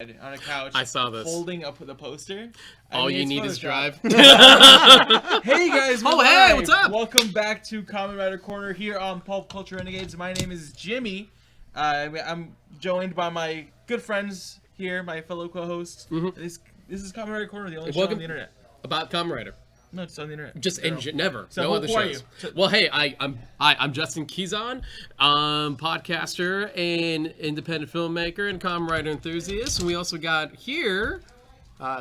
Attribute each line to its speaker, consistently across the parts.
Speaker 1: on a couch.
Speaker 2: I saw this.
Speaker 1: Holding up the poster.
Speaker 2: All you need is drive.
Speaker 1: Hey guys,
Speaker 2: hey, what's up?
Speaker 1: Welcome back to Kamen Rider Corner here on Pulp Culture Renegades. My name is Jimmy. I'm joined by my good friends here, my fellow co-hosts.
Speaker 2: Mm-hmm.
Speaker 1: This is Kamen Rider Corner, the only show on the internet.
Speaker 2: About Kamen Rider.
Speaker 1: No, it's on the internet.
Speaker 2: Just never.
Speaker 1: So
Speaker 2: no other
Speaker 1: who are
Speaker 2: shows.
Speaker 1: you?
Speaker 2: Well, hey, I'm Justin Kizan, podcaster and independent filmmaker and Kamen Rider enthusiast. And we also got here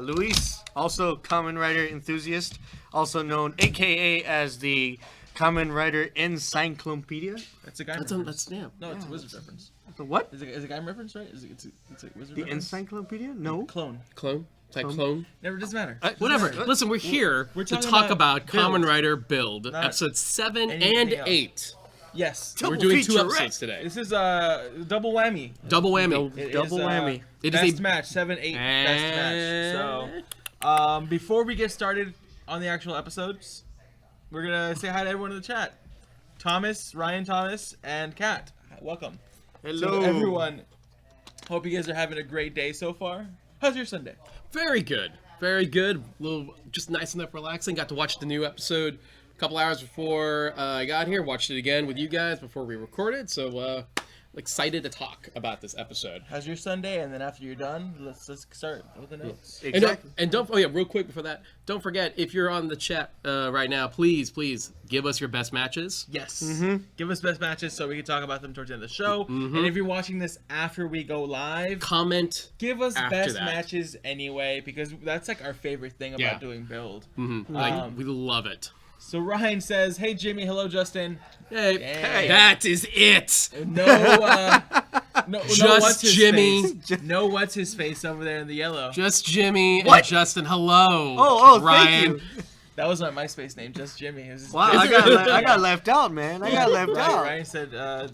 Speaker 3: Luis, also Kamen Rider enthusiast, also known AKA as the Kamen Rider Encyclopedia.
Speaker 1: That's a guy
Speaker 2: that's
Speaker 1: reference.
Speaker 2: yeah.
Speaker 1: No, it's a wizard reference.
Speaker 3: The what?
Speaker 1: Is it a guy reference, right? It's a wizard
Speaker 3: The
Speaker 1: reference?
Speaker 3: Encyclopedia? No.
Speaker 1: Clone.
Speaker 2: Clone. It's like clone.
Speaker 1: Never doesn't matter.
Speaker 2: Whatever. Listen, we're here
Speaker 1: we're
Speaker 2: to
Speaker 1: talking
Speaker 2: talk about
Speaker 1: about
Speaker 2: Kamen
Speaker 1: Build.
Speaker 2: Rider Build,
Speaker 1: Not
Speaker 2: episodes 7
Speaker 1: anything
Speaker 2: and
Speaker 1: else.
Speaker 2: 8.
Speaker 1: Yes.
Speaker 3: Double
Speaker 2: We're doing 2
Speaker 3: featurette.
Speaker 2: episodes today.
Speaker 1: This is a double whammy.
Speaker 2: Double whammy.
Speaker 1: It
Speaker 3: Double
Speaker 1: is,
Speaker 3: whammy.
Speaker 2: It is
Speaker 1: best
Speaker 2: a-
Speaker 1: match, 7-8 best match. So, before we get started on the actual episodes, we're gonna say hi to everyone in the chat. Thomas, Ryan Thomas, and Kat. Welcome.
Speaker 3: Hello.
Speaker 1: So everyone, hope you guys are having a great day so far. How's your Sunday?
Speaker 2: Very good. Very good. Just nice enough, relaxing. Got to watch the new episode a couple hours before I got here. Watched it again with you guys before we recorded. So excited to talk about this episode.
Speaker 1: How's your Sunday? And then after you're done, let's start with the notes.
Speaker 3: Exactly.
Speaker 2: And don't real quick before that, don't forget, if you're on the chat right now, please give us your best matches.
Speaker 1: Yes.
Speaker 3: Mm-hmm.
Speaker 1: Give us best matches so we can talk about them towards the end of the show.
Speaker 2: Mm-hmm.
Speaker 1: And if you're watching this after we go live,
Speaker 2: Comment.
Speaker 1: give us
Speaker 2: after
Speaker 1: best
Speaker 2: that.
Speaker 1: matches anyway, because that's like our favorite thing about
Speaker 2: Yeah.
Speaker 1: doing build.
Speaker 2: Mm-hmm. We love it.
Speaker 1: So Ryan says, "Hey Jimmy, hello Justin."
Speaker 2: Hey,
Speaker 1: Hey.
Speaker 2: that is it.
Speaker 1: No,
Speaker 2: Just
Speaker 1: what's his
Speaker 2: Jimmy.
Speaker 1: Face? No, what's his face over there in the yellow?
Speaker 2: Just Jimmy
Speaker 3: What?
Speaker 2: and Justin. Hello.
Speaker 3: Oh,
Speaker 2: Ryan.
Speaker 3: thank you.
Speaker 1: That was my MySpace name, just Jimmy. It was
Speaker 3: Wow, I got left out, man. I got left out.
Speaker 1: Ryan said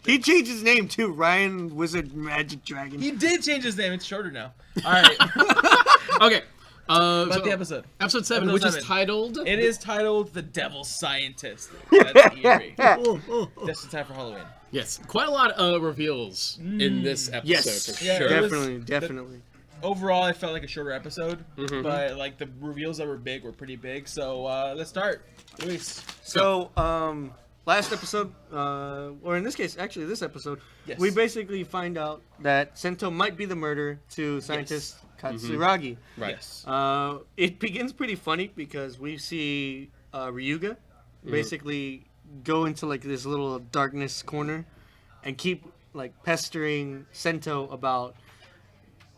Speaker 3: He changed his name too. Ryan Wizard Magic Dragon.
Speaker 1: he did change his name. It's shorter now. All right,
Speaker 2: Okay.
Speaker 1: about the episode.
Speaker 2: Episode 7,
Speaker 1: Episode
Speaker 2: which
Speaker 1: 7.
Speaker 2: is titled...
Speaker 1: It is titled "The Devil Scientist." That's eerie. Just in time for Halloween.
Speaker 2: Yes, quite a lot of reveals in this episode,
Speaker 3: Yes.
Speaker 2: for
Speaker 1: Yeah,
Speaker 2: sure.
Speaker 1: it was-
Speaker 3: Definitely.
Speaker 1: Overall, I felt like a shorter episode,
Speaker 2: Mm-hmm.
Speaker 1: but like the reveals that were big were pretty big. So let's start. Luis.
Speaker 3: So, last episode, or in this case, actually this episode,
Speaker 1: Yes.
Speaker 3: we basically find out that Sento might be the murderer to scientist Katsuragi.
Speaker 2: Right.
Speaker 1: Yes.
Speaker 3: It begins pretty funny because we see Ryuga basically go into like this little darkness corner and keep like pestering Sento about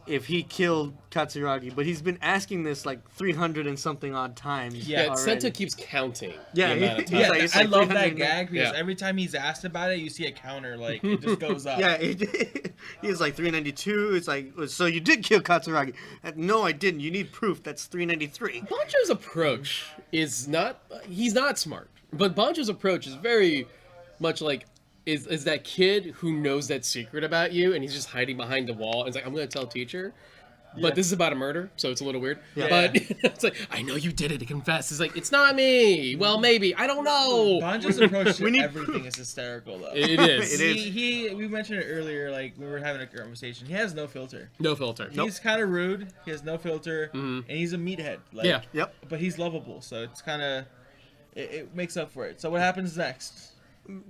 Speaker 3: if he killed Katsuragi, but he's been asking this like 300 and something odd times.
Speaker 1: Yeah,
Speaker 2: Yeah,
Speaker 3: already.
Speaker 2: Sento keeps counting.
Speaker 3: Yeah,
Speaker 2: the amount of
Speaker 3: he's
Speaker 2: time.
Speaker 1: Yeah,
Speaker 3: like- it's
Speaker 1: I
Speaker 3: like
Speaker 1: love that
Speaker 3: 300
Speaker 1: gag because
Speaker 2: Yeah.
Speaker 1: every time he's asked about it, you see a counter, like it just goes up.
Speaker 3: Yeah, he's like 392. It's like, so you did kill Katsuragi? No, I didn't. You need proof. That's 393.
Speaker 2: Banjo's approach is not... He's not smart. But Banjo's approach is very much like... Is that kid who knows that secret about you and he's just hiding behind the wall and it's like, I'm going to tell teacher. But this is about a murder, so it's a little weird.
Speaker 3: Yeah.
Speaker 2: But it's like, I know you did it, to confess. It's like, it's not me. Well, maybe. I don't know.
Speaker 1: Banjo's approach to
Speaker 3: We need
Speaker 1: everything is hysterical, though.
Speaker 2: It is.
Speaker 3: It is.
Speaker 1: We mentioned it earlier, like we were having a conversation. He has no filter.
Speaker 2: No filter.
Speaker 1: He's kind of rude. He has no filter, and he's a meathead. Like,
Speaker 2: Yeah.
Speaker 3: Yep.
Speaker 1: But he's lovable, so it's kind of it makes up for it. So what happens next?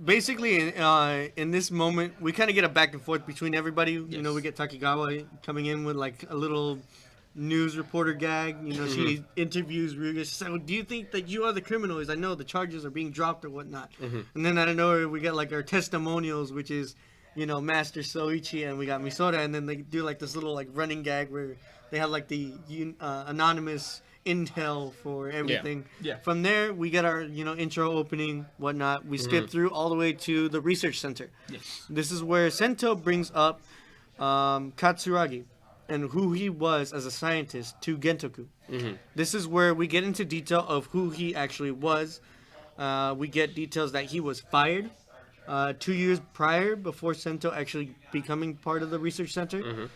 Speaker 3: Basically, in this moment, we kind of get a back and forth between everybody. You know, we get Takigawa coming in with like a little news reporter gag. You know, she interviews Ryuga. She said, well, "Do you think that you are the criminal?" He's like, "No, the charges are being dropped or whatnot." And then out of nowhere, we get like our testimonials, which is, you know, Master Soichi and we got Misoda, and then they do like this little like running gag where they have like the anonymous intel for everything.
Speaker 1: Yeah.
Speaker 3: From there, we get our, you know, intro opening, whatnot. We skip through all the way to the research center.
Speaker 1: Yes.
Speaker 3: This is where Sento brings up Katsuragi and who he was as a scientist to Gentoku. This is where we get into detail of who he actually was. We get details that he was fired 2 years prior, before Sento actually becoming part of the research center.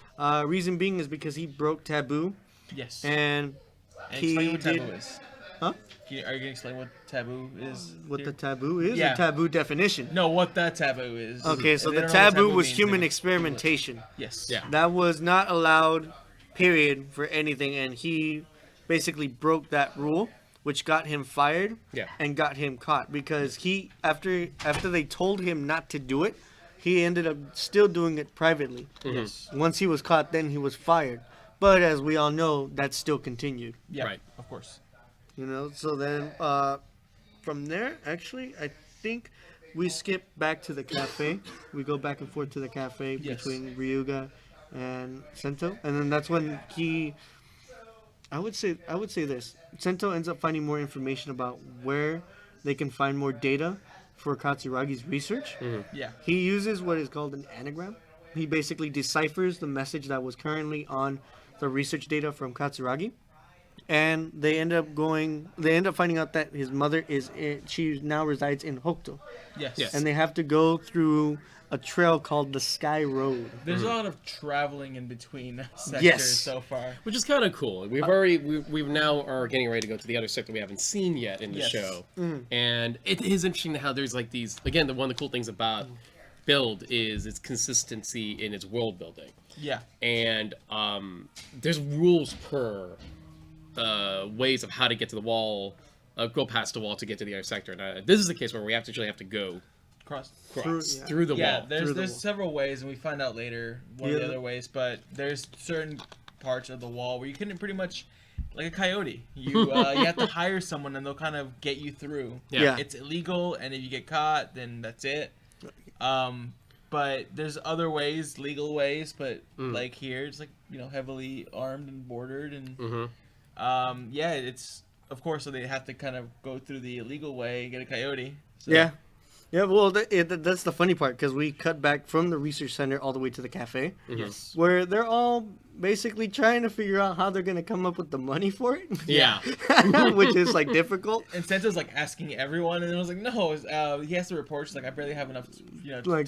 Speaker 3: Reason being is because he broke taboo,
Speaker 1: Yes.
Speaker 3: and
Speaker 1: explain
Speaker 3: he
Speaker 1: what taboo
Speaker 3: did.
Speaker 1: is.
Speaker 3: Huh?
Speaker 1: Are you going to explain what taboo is?
Speaker 3: What
Speaker 1: here?
Speaker 3: the taboo is?
Speaker 1: Yeah.
Speaker 3: A taboo definition.
Speaker 1: No, what that taboo is.
Speaker 3: Okay,
Speaker 1: If
Speaker 3: so
Speaker 1: they
Speaker 3: the
Speaker 1: don't know what
Speaker 3: taboo was
Speaker 1: means,
Speaker 3: human
Speaker 1: they-
Speaker 3: experimentation.
Speaker 1: Yes.
Speaker 2: Yeah.
Speaker 3: That was not allowed, period, for anything, and he basically broke that rule, which got him fired and got him caught because he after they told him not to do it, he ended up still doing it privately.
Speaker 1: Yes.
Speaker 3: Once he was caught, then he was fired. But as we all know, that still continued.
Speaker 1: Yeah.
Speaker 2: Right.
Speaker 1: Of course.
Speaker 3: So then from there, actually, I think we skip back to the cafe. We go back and forth to the cafe between Ryuga and Sento, and then that's when I would say this. Sento ends up finding more information about where they can find more data for Katsuragi's research.
Speaker 1: Yeah.
Speaker 3: He uses what is called an anagram. He basically deciphers the message that was currently on the research data from Katsuragi. And they end up finding out that his mother she now resides in Hokuto.
Speaker 1: Yes.
Speaker 3: And they have to go through a trail called the Sky Road.
Speaker 1: There's a lot of traveling in between sectors so far.
Speaker 2: Which is kind of cool. We've now are getting ready to go to the other sector we haven't seen yet in the show. And it is interesting how there's like these, again, one of the cool things about Build is its consistency in its world building.
Speaker 1: Yeah.
Speaker 2: And there's rules per ways of how to get to the wall, go past the wall to get to the other sector. And this is the case where we have to go
Speaker 1: Cross.
Speaker 2: through the
Speaker 1: Yeah,
Speaker 2: wall.
Speaker 1: there's several ways, and we find out later one of the other ways, but there's certain parts of the wall where you can pretty much, like a coyote, you have to hire someone and they'll kind of get you through.
Speaker 3: Yeah.
Speaker 1: It's illegal, and if you get caught, then that's it. But there's other ways, legal ways, but like here, it's like, heavily armed and bordered, and it's, of course, so they have to kind of go through the illegal way and get a coyote. So.
Speaker 3: Yeah, well, that's the funny part, because we cut back from the research center all the way to the cafe,
Speaker 1: Yes.
Speaker 3: where they're all basically trying to figure out how they're going to come up with the money for it.
Speaker 2: Yeah.
Speaker 3: Which is, like, difficult.
Speaker 1: And Sento's, like, asking everyone, and I was like, no, he has to report, she's like, I barely have enough, to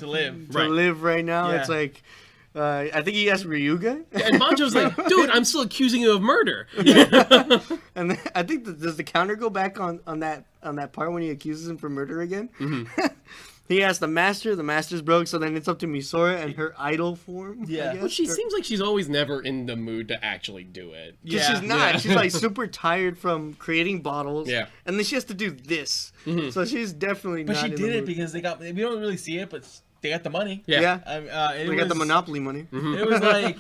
Speaker 1: live.
Speaker 3: To live right now,
Speaker 1: Yeah.
Speaker 3: it's like... I think he asked Ryuga.
Speaker 2: And Banjo's like, dude, I'm still accusing you of murder.
Speaker 3: And I think does the counter go back on that part when he accuses him for murder again? He asked the master's broke, so then it's up to Misora and her idol form.
Speaker 1: Yeah.
Speaker 2: But she seems like she's always never in the mood to actually do it.
Speaker 3: Because she's not. She's like super tired from creating bottles.
Speaker 2: Yeah.
Speaker 3: And then she has to do this. So she's definitely
Speaker 1: But
Speaker 3: not
Speaker 1: she
Speaker 3: in
Speaker 1: did
Speaker 3: the
Speaker 1: it
Speaker 3: mood.
Speaker 1: because we don't really see it, but they got the money.
Speaker 2: Yeah.
Speaker 3: They got the Monopoly money.
Speaker 1: It was like...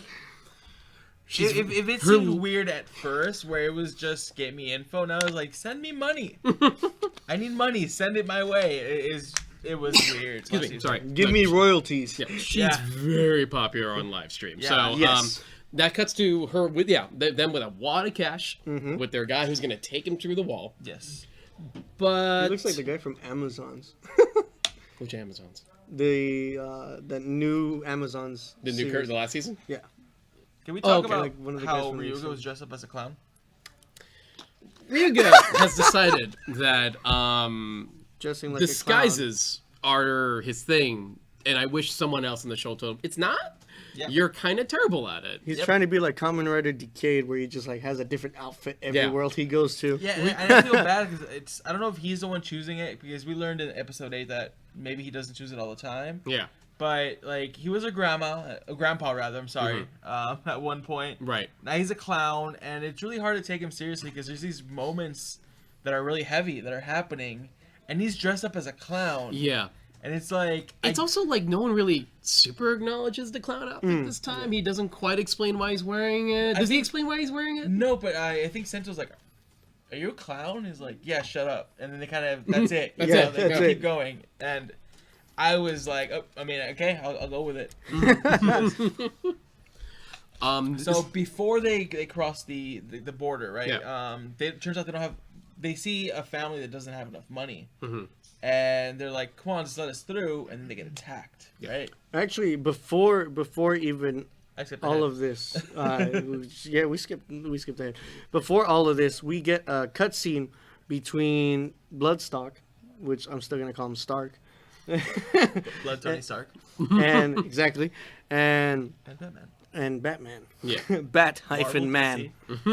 Speaker 1: If it seemed weird at first, where it was just get me info, now I was like, send me money. I need money. Send it my way. It was weird.
Speaker 2: Excuse me. Sorry.
Speaker 3: Give me royalties.
Speaker 2: Yeah, she's very popular on live stream.
Speaker 1: Yeah.
Speaker 2: So
Speaker 3: Yes.
Speaker 2: that cuts to her with them with a wad of cash with their guy who's gonna take him through the wall.
Speaker 1: Yes.
Speaker 2: But
Speaker 3: He looks like the guy from Amazons.
Speaker 2: which Amazons?
Speaker 3: The new Amazons.
Speaker 2: The new
Speaker 3: series.
Speaker 2: the last season?
Speaker 3: Yeah.
Speaker 1: Can we talk
Speaker 2: okay.
Speaker 1: about
Speaker 3: Like one of the guys
Speaker 1: how
Speaker 3: from the
Speaker 1: Ryuga
Speaker 3: show.
Speaker 1: was dressed up as a clown?
Speaker 2: Ryuga has decided that
Speaker 3: Dressing like
Speaker 2: disguises are his thing, and I wish someone else in the show told him it's not.
Speaker 1: Yeah.
Speaker 2: You're kind of terrible at it.
Speaker 3: He's trying to be like Kamen Rider Decade, where he just like has a different outfit every world he goes to.
Speaker 1: Yeah, and I feel bad because I don't know if he's the one choosing it, because we learned in episode 8 that maybe he doesn't choose it all the time.
Speaker 2: Yeah.
Speaker 1: But like he was a grandpa rather. I'm sorry. At one point.
Speaker 2: Right.
Speaker 1: Now he's a clown, and it's really hard to take him seriously because there's these moments that are really heavy that are happening, and he's dressed up as a clown.
Speaker 2: Yeah.
Speaker 1: And it's like
Speaker 2: It's also like no one really super acknowledges the clown outfit this time. He doesn't quite explain why he's wearing it. Does he explain why he's wearing it?
Speaker 1: No, but I think Sento's like, "Are you a clown?" He's like, "Yeah, shut up." And then they kind of that's it.
Speaker 2: That's
Speaker 1: You know,
Speaker 2: it.
Speaker 1: They
Speaker 3: That's
Speaker 1: keep
Speaker 3: it.
Speaker 1: going, and I was like, oh, I mean, okay, I'll go with it. So before they cross the border, right?
Speaker 2: Yeah.
Speaker 1: It turns out they don't have. They see a family that doesn't have enough money, and they're like, "Come on, just let us through," and then they get attacked, right?
Speaker 3: Actually, before even
Speaker 1: Except
Speaker 3: all of this, we skipped ahead. Before all of this, we get a cutscene between Bloodstock, which I'm still gonna call him Stark,
Speaker 1: Blood Tony Stark
Speaker 3: and exactly, and
Speaker 1: and Batman.
Speaker 3: Batman.
Speaker 2: Yeah.
Speaker 3: Bat-man.
Speaker 1: Marvel,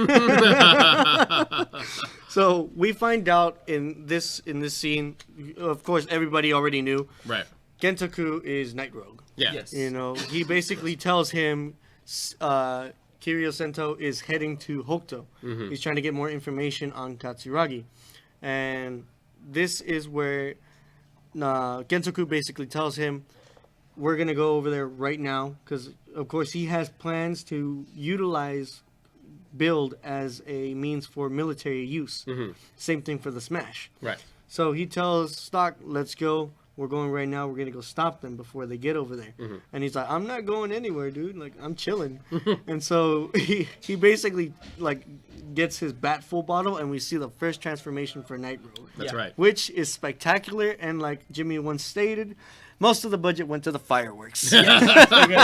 Speaker 1: DC.
Speaker 3: So we find out in this scene, of course, everybody already knew.
Speaker 2: Right.
Speaker 3: Gentoku is Night Rogue.
Speaker 2: Yeah.
Speaker 1: Yes.
Speaker 3: You know, he basically tells him Kiryu Sento is heading to Hokuto. He's trying to get more information on Katsuragi. And this is where Gentoku basically tells him, we're going to go over there right now. Because, of course, he has plans to utilize build as a means for military use. Same thing for the Smash.
Speaker 2: Right.
Speaker 3: So he tells Stock, let's go. We're going right now. We're going to go stop them before they get over there. And he's like, I'm not going anywhere, dude. Like, I'm chilling. And so he basically, like, gets his bat full bottle, and we see the first transformation for Night Rogue.
Speaker 2: That's right.
Speaker 3: Which is spectacular. And like Jimmy once stated, most of the budget went to the fireworks.
Speaker 1: Because we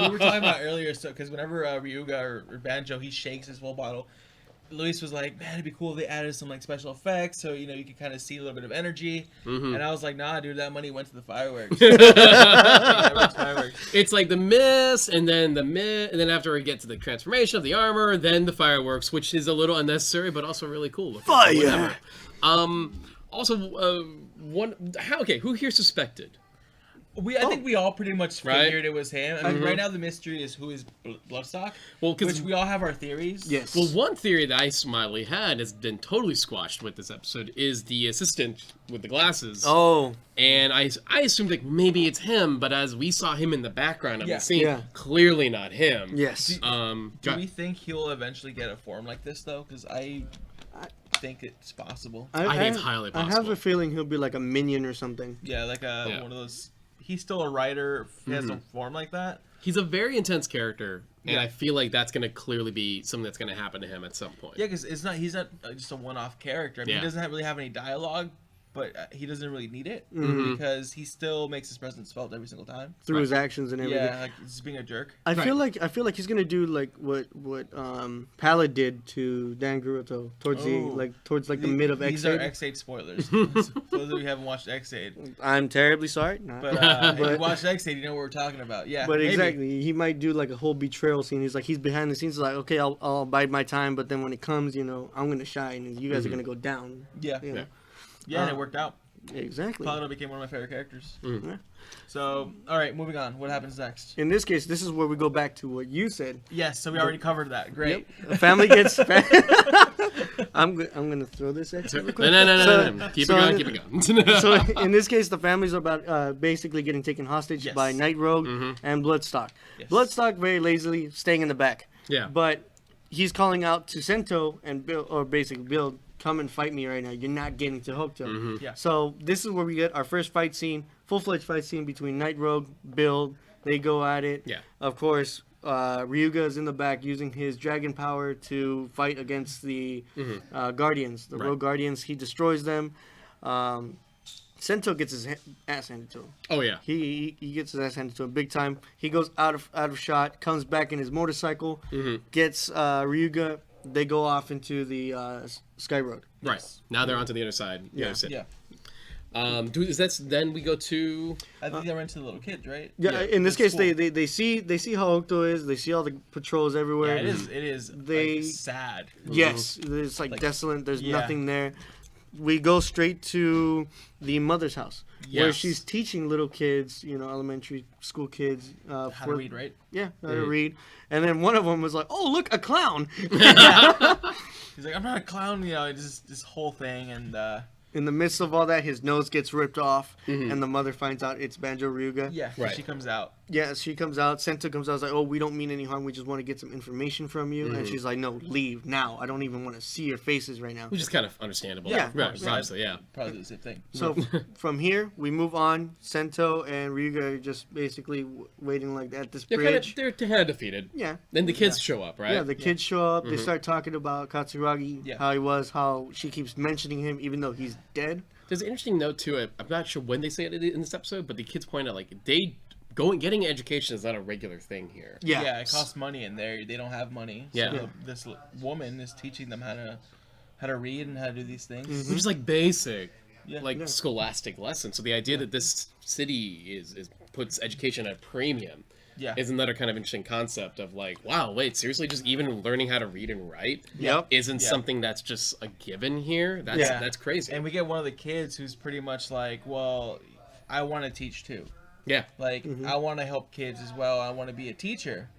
Speaker 1: were talking about earlier, so because whenever Ryuga or Banjo, he shakes his full bottle, Luis was like, man, it'd be cool if they added some like special effects, so you could kind of see a little bit of energy. And I was like, nah, dude, that money went to the fireworks.
Speaker 2: It's like the mist, and then the mist, and then after we get to the transformation of the armor, then the fireworks, which is a little unnecessary, but also really cool.
Speaker 3: Fire!
Speaker 2: Who here suspected?
Speaker 1: I think we all pretty much
Speaker 2: Right?
Speaker 1: figured it was him. I mean, right now the mystery is who is Bloodstock,
Speaker 2: Well, 'cause-
Speaker 1: which we all have our theories.
Speaker 3: Yes.
Speaker 2: Well, one theory that I Smiley had has been totally squashed with this episode is the assistant with the glasses.
Speaker 3: Oh.
Speaker 2: And I assumed like maybe it's him, but as we saw him in the background of
Speaker 1: Yeah.
Speaker 2: the scene,
Speaker 3: Yeah.
Speaker 2: clearly not him.
Speaker 3: Yes.
Speaker 1: Do we think he'll eventually get a form like this though? Because I think it's possible.
Speaker 2: I think it's highly
Speaker 3: I have
Speaker 2: possible.
Speaker 3: a feeling he'll be like a minion or something.
Speaker 1: Yeah, like
Speaker 2: Yeah.
Speaker 1: one of those. He's still a writer. He has a form like that.
Speaker 2: He's a very intense character, and
Speaker 1: Yeah.
Speaker 2: I feel like that's going to clearly be something that's going to happen to him at some point.
Speaker 1: Yeah, because he's not just a one-off character. I mean,
Speaker 2: Yeah.
Speaker 1: he doesn't really have any dialogue, but he doesn't really need it
Speaker 3: Mm-hmm.
Speaker 1: because he still makes his presence felt every single time.
Speaker 3: Through his actions and everything.
Speaker 1: Yeah, like he's being a jerk.
Speaker 3: I feel like he's gonna do like what Pallid did to Dan Gruto towards the mid of
Speaker 1: These are
Speaker 3: X8.
Speaker 1: X8 spoilers. For those of you who haven't watched X8,
Speaker 3: I'm terribly sorry. Nah.
Speaker 1: but if you watched X8, you know what we're talking about. Yeah,
Speaker 3: But
Speaker 1: maybe.
Speaker 3: exactly, he might do like a whole betrayal scene. He's behind the scenes, like, okay, I'll bide my time, but then when it comes, I'm gonna shine, and you guys are gonna go down.
Speaker 1: Yeah,
Speaker 3: You know?
Speaker 1: yeah, and it worked out.
Speaker 3: Exactly.
Speaker 1: Paolo became one of my favorite characters.
Speaker 3: Yeah.
Speaker 1: So, all right, moving on. What happens next?
Speaker 3: In this case, this is where we go back to what you said.
Speaker 1: Yes, so we already covered that. Great.
Speaker 3: Yep. The family gets. I'm gonna throw this at you. Real quick.
Speaker 2: No. Keep
Speaker 3: so-
Speaker 2: it going.
Speaker 3: So in this case, the family's about basically getting taken hostage
Speaker 1: Yes.
Speaker 3: by Night Rogue and Bloodstock.
Speaker 1: Yes.
Speaker 3: Bloodstock very lazily staying in the back.
Speaker 2: Yeah.
Speaker 3: But he's calling out to Sento and Bill, come and fight me right now. You're not getting to Hokuto.
Speaker 1: Yeah.
Speaker 3: So this is where we get our first fight scene, full-fledged fight scene between Night Rogue, Bill. They go at it.
Speaker 2: Yeah.
Speaker 3: Of course, Ryuga is in the back using his dragon power to fight against the Guardians, the
Speaker 2: Right.
Speaker 3: Rogue Guardians. He destroys them. Sento gets his ass handed to him.
Speaker 2: Oh yeah.
Speaker 3: He gets his ass handed to him big time. He goes out of shot, comes back in his motorcycle, gets Ryuga. They go off into the Sky Road.
Speaker 2: Right. Now they're onto the other side. The
Speaker 3: Yeah.
Speaker 2: other city.
Speaker 1: Yeah.
Speaker 2: Then we go to.
Speaker 1: I think they ran into the little kids, right?
Speaker 3: Yeah, in this case,
Speaker 1: School.
Speaker 3: they see how Hokuto is. They see all the patrols everywhere.
Speaker 1: Yeah, it is.
Speaker 3: They-
Speaker 1: Like, sad.
Speaker 3: Yes, it's like desolate. There's
Speaker 1: yeah.
Speaker 3: nothing there. We go straight to the mother's house where
Speaker 2: Yes.
Speaker 3: she's teaching little kids, elementary school kids,
Speaker 1: How to read, right?
Speaker 3: Yeah, how to read. And then one of them was like, "Oh, look, a clown!"
Speaker 1: He's like, I'm not a clown, just this whole thing, and
Speaker 3: In the midst of all that, his nose gets ripped off, and the mother finds out it's Banjo Ryuga.
Speaker 1: yeah,
Speaker 2: Right.
Speaker 1: she comes out.
Speaker 3: Yeah, she comes out. Sento comes out. Is like, "Oh, we don't mean any harm. We just want to get some information from you." And she's like, "No, leave now. I don't even want to see your faces right now."
Speaker 2: Which is kind of understandable.
Speaker 1: Yeah,
Speaker 2: Right.
Speaker 1: of course.
Speaker 2: Obviously, yeah.
Speaker 1: Probably do the same thing.
Speaker 3: So from here, we move on. Sento and Ryuga are just basically waiting like at this bridge.
Speaker 2: They're kind of defeated.
Speaker 3: Yeah.
Speaker 2: Then the kids show up, right?
Speaker 3: Yeah, the kids show up. They start talking about Katsuragi,
Speaker 1: Yeah.
Speaker 3: how he was, how she keeps mentioning him even though he's dead.
Speaker 2: There's an interesting note to it. I'm not sure when they say it in this episode, but the kids point out like getting an education is not a regular thing here.
Speaker 3: Yeah.
Speaker 1: Yeah, it costs money, and they don't have money.
Speaker 2: Yeah.
Speaker 1: So this woman is teaching them how to read and how to do these things.
Speaker 2: Which is like basic,
Speaker 1: Yeah.
Speaker 2: scholastic lessons. So the idea that this city is puts education at a premium
Speaker 1: Yeah.
Speaker 2: is another kind of interesting concept of like, wow, wait, seriously, just even learning how to read and write isn't something that's just a given here. That's crazy.
Speaker 1: And we get one of the kids who's pretty much like, well, I want to teach too.
Speaker 2: Yeah.
Speaker 1: Like, I want to help kids as well. I want to be a teacher.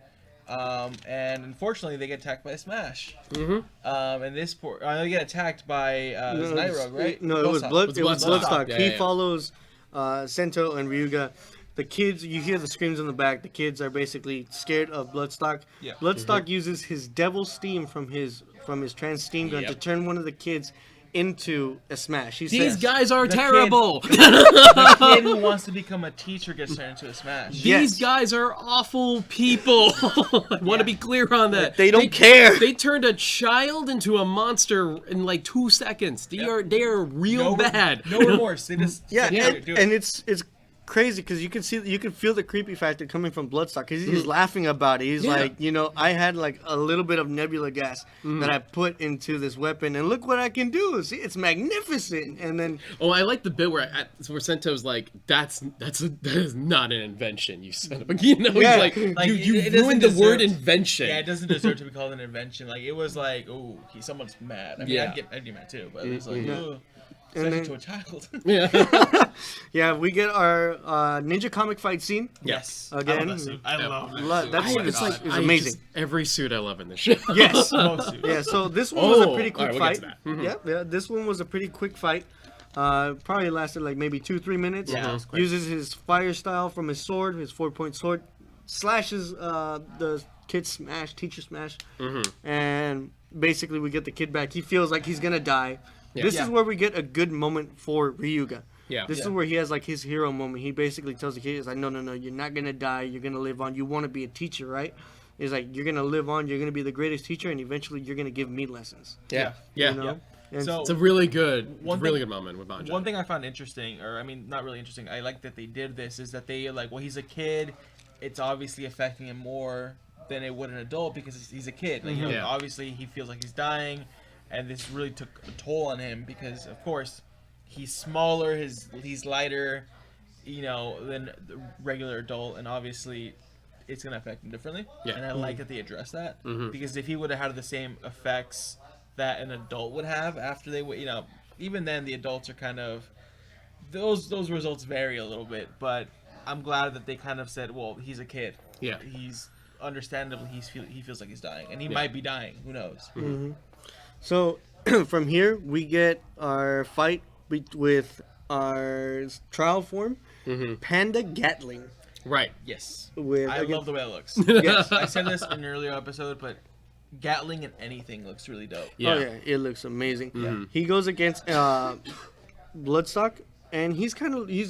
Speaker 1: And unfortunately, they get attacked by Smash. And this they get attacked by Nairobi, right?
Speaker 3: No, it was Bloodstock.
Speaker 2: Yeah,
Speaker 3: He follows Sento and Ryuga. The kids, you hear the screams in the back. The kids are basically scared of Bloodstock.
Speaker 1: Yeah.
Speaker 3: Bloodstock uses his devil steam from his trans steam gun to turn one of the kids into a Smash.
Speaker 2: These guys are terrible.
Speaker 1: The kid who wants to become a teacher gets turned into a Smash.
Speaker 2: These guys are awful people. I want to be clear on that.
Speaker 3: They don't care.
Speaker 2: They turned a child into a monster in like 2 seconds. They are real bad.
Speaker 1: No remorse. They just do it.
Speaker 3: And it's crazy because you can feel the creepy factor coming from Bloodstock because he's laughing about it. He's like, I had like a little bit of nebula gas that I put into this weapon, and look what I can do. See, it's magnificent. And then
Speaker 2: I like the bit where Sento's like, that is not an invention, you son of a. He's like you ruined the word invention.
Speaker 1: Yeah, it doesn't deserve to be called an invention. Like it was like, oh, someone's mad. I mean, I'd get mad too, but it's like, especially to a child.
Speaker 3: Yeah, we get our ninja comic fight scene.
Speaker 1: Yes.
Speaker 3: Again.
Speaker 1: I love
Speaker 3: that suit. It's amazing.
Speaker 2: Every suit I love in this show.
Speaker 3: Yes.
Speaker 1: Most suits.
Speaker 3: Yeah, so this one was a pretty quick
Speaker 2: we'll
Speaker 3: fight.
Speaker 2: get to that.
Speaker 3: Yeah, this one was a pretty quick fight. Probably lasted like maybe 2-3 minutes.
Speaker 1: Yeah, it was quick.
Speaker 3: Uses his fire style from his sword, his 4-point sword, slashes the kid teacher smash, and basically we get the kid back. He feels like he's gonna die.
Speaker 2: Yeah.
Speaker 3: This is where we get a good moment for Ryuga.
Speaker 2: Yeah.
Speaker 3: This is where he has like his hero moment. He basically tells the kid, he's like, no, you're not gonna die. You're gonna live on. You want to be a teacher, right? He's like, you're gonna live on. You're gonna be the greatest teacher, and eventually you're gonna give me lessons.
Speaker 2: Yeah.
Speaker 3: You know? And
Speaker 1: So
Speaker 2: It's a really good moment with Banjo.
Speaker 1: one thing I found interesting, or I mean, not really interesting. I like that they did this. Is that they like, well, he's a kid. It's obviously affecting him more than it would an adult because he's a kid. Like, obviously he feels like he's dying. And this really took a toll on him because, of course, he's smaller, he's lighter, than the regular adult, and obviously, it's gonna affect him differently.
Speaker 2: Yeah.
Speaker 1: And I like that they addressed that because if he would have had the same effects that an adult would have after they would, even then the adults are kind of those results vary a little bit. But I'm glad that they kind of said, well, he's a kid.
Speaker 2: Yeah.
Speaker 1: He's understandably he feels like he's dying, and he might be dying. Who knows?
Speaker 3: So from here we get our fight with our trial form, Panda Gatling.
Speaker 2: Right.
Speaker 1: Yes.
Speaker 3: I
Speaker 1: love the way it looks.
Speaker 3: Yes.
Speaker 1: I said this in an earlier episode, but Gatling in anything looks really dope.
Speaker 2: Yeah.
Speaker 3: Oh yeah, it looks amazing. He goes against Bloodstock, and he's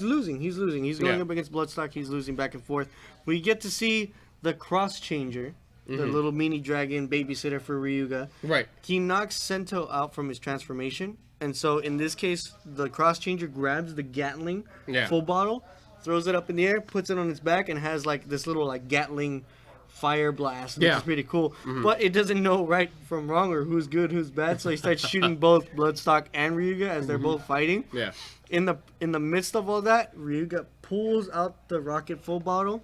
Speaker 3: losing. He's going up against Bloodstock. He's losing back and forth. We get to see the cross changer, the little mini dragon babysitter for Ryuga.
Speaker 2: Right.
Speaker 3: He knocks Sento out from his transformation, and so in this case, the cross changer grabs the Gatling full bottle, throws it up in the air, puts it on its back, and has like this little like Gatling fire blast, which is pretty cool. But it doesn't know right from wrong or who's good, who's bad, so he starts shooting both Bloodstock and Ryuga as they're both fighting.
Speaker 2: Yeah.
Speaker 3: In the midst of all that, Ryuga pulls out the rocket full bottle,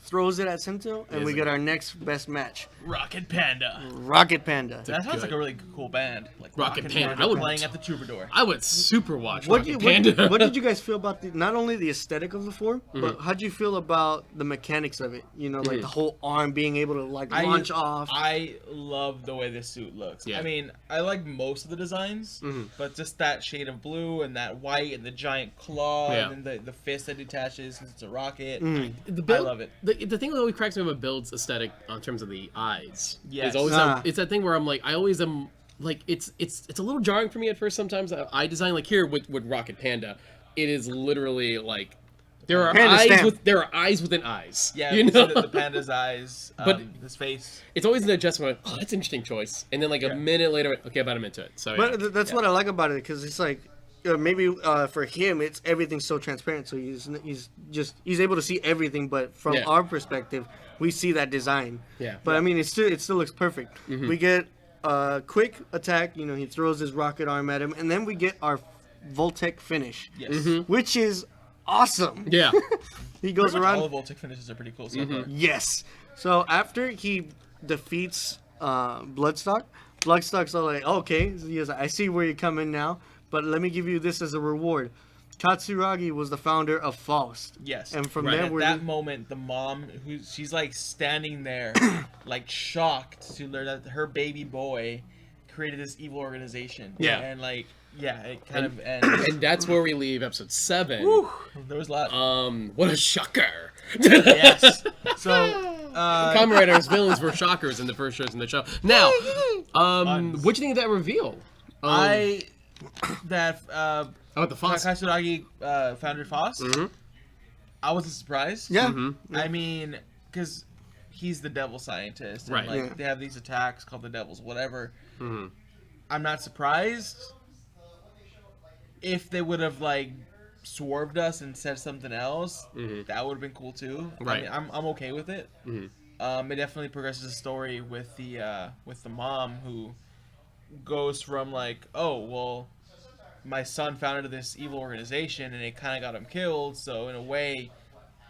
Speaker 3: throws it at Sento, and we get our next best match.
Speaker 1: Rocket Panda.
Speaker 3: Rocket Panda.
Speaker 1: That sounds like a really cool band. Like
Speaker 2: Rocket Panda.
Speaker 1: Playing at the Troubadour.
Speaker 2: I would super watch
Speaker 3: What
Speaker 2: Rocket Panda.
Speaker 3: what did you guys feel about not only the aesthetic of the form, but how do you feel about the mechanics of it? Like the whole arm being able to like launch off.
Speaker 1: I love the way this suit looks.
Speaker 2: Yeah.
Speaker 1: I mean, I like most of the designs, but just that shade of blue and that white and the giant claw and then the fist that detaches since it's a rocket.
Speaker 2: The build,
Speaker 1: I love it.
Speaker 2: The thing that always cracks me about Build's aesthetic in terms of the eyes
Speaker 1: Yes.
Speaker 2: is always it's that thing where I'm like, I always am like, it's a little jarring for me at first sometimes. Eye design, like here with Rocket Panda, it is literally like there are eyes within eyes.
Speaker 1: Yeah,
Speaker 2: you know?
Speaker 1: the panda's eyes,
Speaker 2: But
Speaker 1: his face.
Speaker 2: It's always an adjustment. Oh, that's an interesting choice. And then like a minute later, okay, about I'm into it. So
Speaker 3: But that's what I like about it, because it's like maybe for him it's everything's so transparent, so he's able to see everything. But from our perspective, we see that design.
Speaker 2: Yeah.
Speaker 3: But I mean, it still looks perfect. We get a quick attack. He throws his rocket arm at him, and then we get our Voltec finish.
Speaker 1: Yes.
Speaker 3: Which is awesome.
Speaker 2: Yeah.
Speaker 3: He goes
Speaker 1: Pretty much
Speaker 3: around.
Speaker 1: all the Voltic finishes are pretty cool so far.
Speaker 3: Yes. So after he defeats Bloodstock's all like, okay, so he's like, I see where you're coming now, but let me give you this as a reward. Katsuragi was the founder of Faust.
Speaker 1: Yes.
Speaker 3: And from
Speaker 2: Right.
Speaker 3: there,
Speaker 1: At that moment, the mom, she's like standing there, like shocked to learn that her baby boy created this evil organization.
Speaker 2: Yeah.
Speaker 1: And like, yeah, it kind of ends.
Speaker 2: And that's where we leave episode 7.
Speaker 1: Whew, there was a lot.
Speaker 2: What a shocker.
Speaker 1: Yes. So,
Speaker 2: Kamen Rider's villains were shockers in the first shows in the show. Now, what do you think of that reveal? About the Faust.
Speaker 1: Katsuragi founded Faust. I wasn't surprised.
Speaker 3: yeah,
Speaker 1: I mean, because he's the devil scientist, and
Speaker 2: Right.
Speaker 1: like
Speaker 3: Yeah.
Speaker 1: they have these attacks called the devils, whatever. I'm not surprised if they would have like swerved us and said something else. That would have been cool too.
Speaker 2: Right.
Speaker 1: I mean, I'm okay with it. It definitely progresses the story with the mom who goes from like, oh well, my son founded this evil organization and it kind of got him killed, so in a way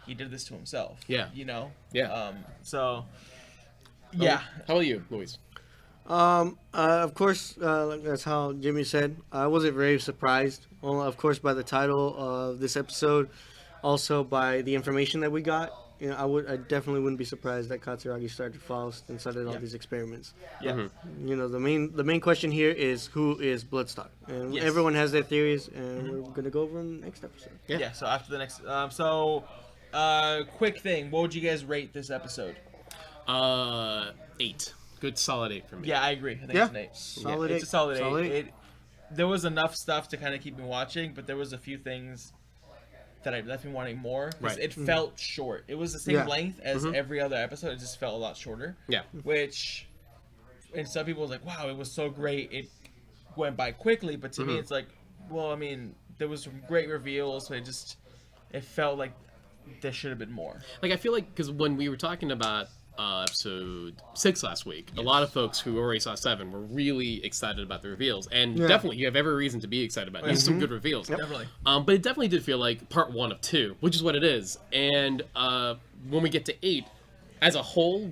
Speaker 1: he did this to himself.
Speaker 2: Yeah.
Speaker 1: You know?
Speaker 2: Yeah.
Speaker 1: So yeah.
Speaker 2: How about you, Luis?
Speaker 3: of course, that's how Jimmy said. I wasn't very surprised. Well, of course, by the title of this episode, also by the information that we got. You know, I definitely wouldn't be surprised that Katsuragi started Faust and started all these experiments.
Speaker 1: Yeah.
Speaker 3: You know, the main question here is who is Bloodstock, and
Speaker 1: Yes.
Speaker 3: everyone has their theories, and we're gonna go over in the next episode.
Speaker 1: Yeah. So after the next quick thing, what would you guys rate this episode?
Speaker 2: 8. Good solid 8 for me.
Speaker 1: Yeah, I agree. I think
Speaker 3: Yeah.
Speaker 1: it's an 8.
Speaker 3: Solid
Speaker 1: It's a
Speaker 3: eight.
Speaker 1: solid 8.
Speaker 3: Solid eight.
Speaker 1: There was enough stuff to kind of keep me watching, but there was a few things that I left me wanting more. 'Cause
Speaker 2: Right.
Speaker 1: It felt short. It was the same
Speaker 3: Yeah.
Speaker 1: length as every other episode. It just felt a lot shorter.
Speaker 2: Yeah.
Speaker 1: Which, and some people was like, "Wow, it was so great. It went by quickly." But to me, it's like, well, I mean, there was some great reveals, but it felt like there should have been more.
Speaker 2: Like, I feel like, because when we were talking about episode 6 last week, a lot of folks who already saw 7 were really excited about the reveals. And definitely, you have every reason to be excited about it. There's some good reveals.
Speaker 1: Definitely.
Speaker 2: But it definitely did feel like part 1 of 2, which is what it is. And when we get to 8, as a whole,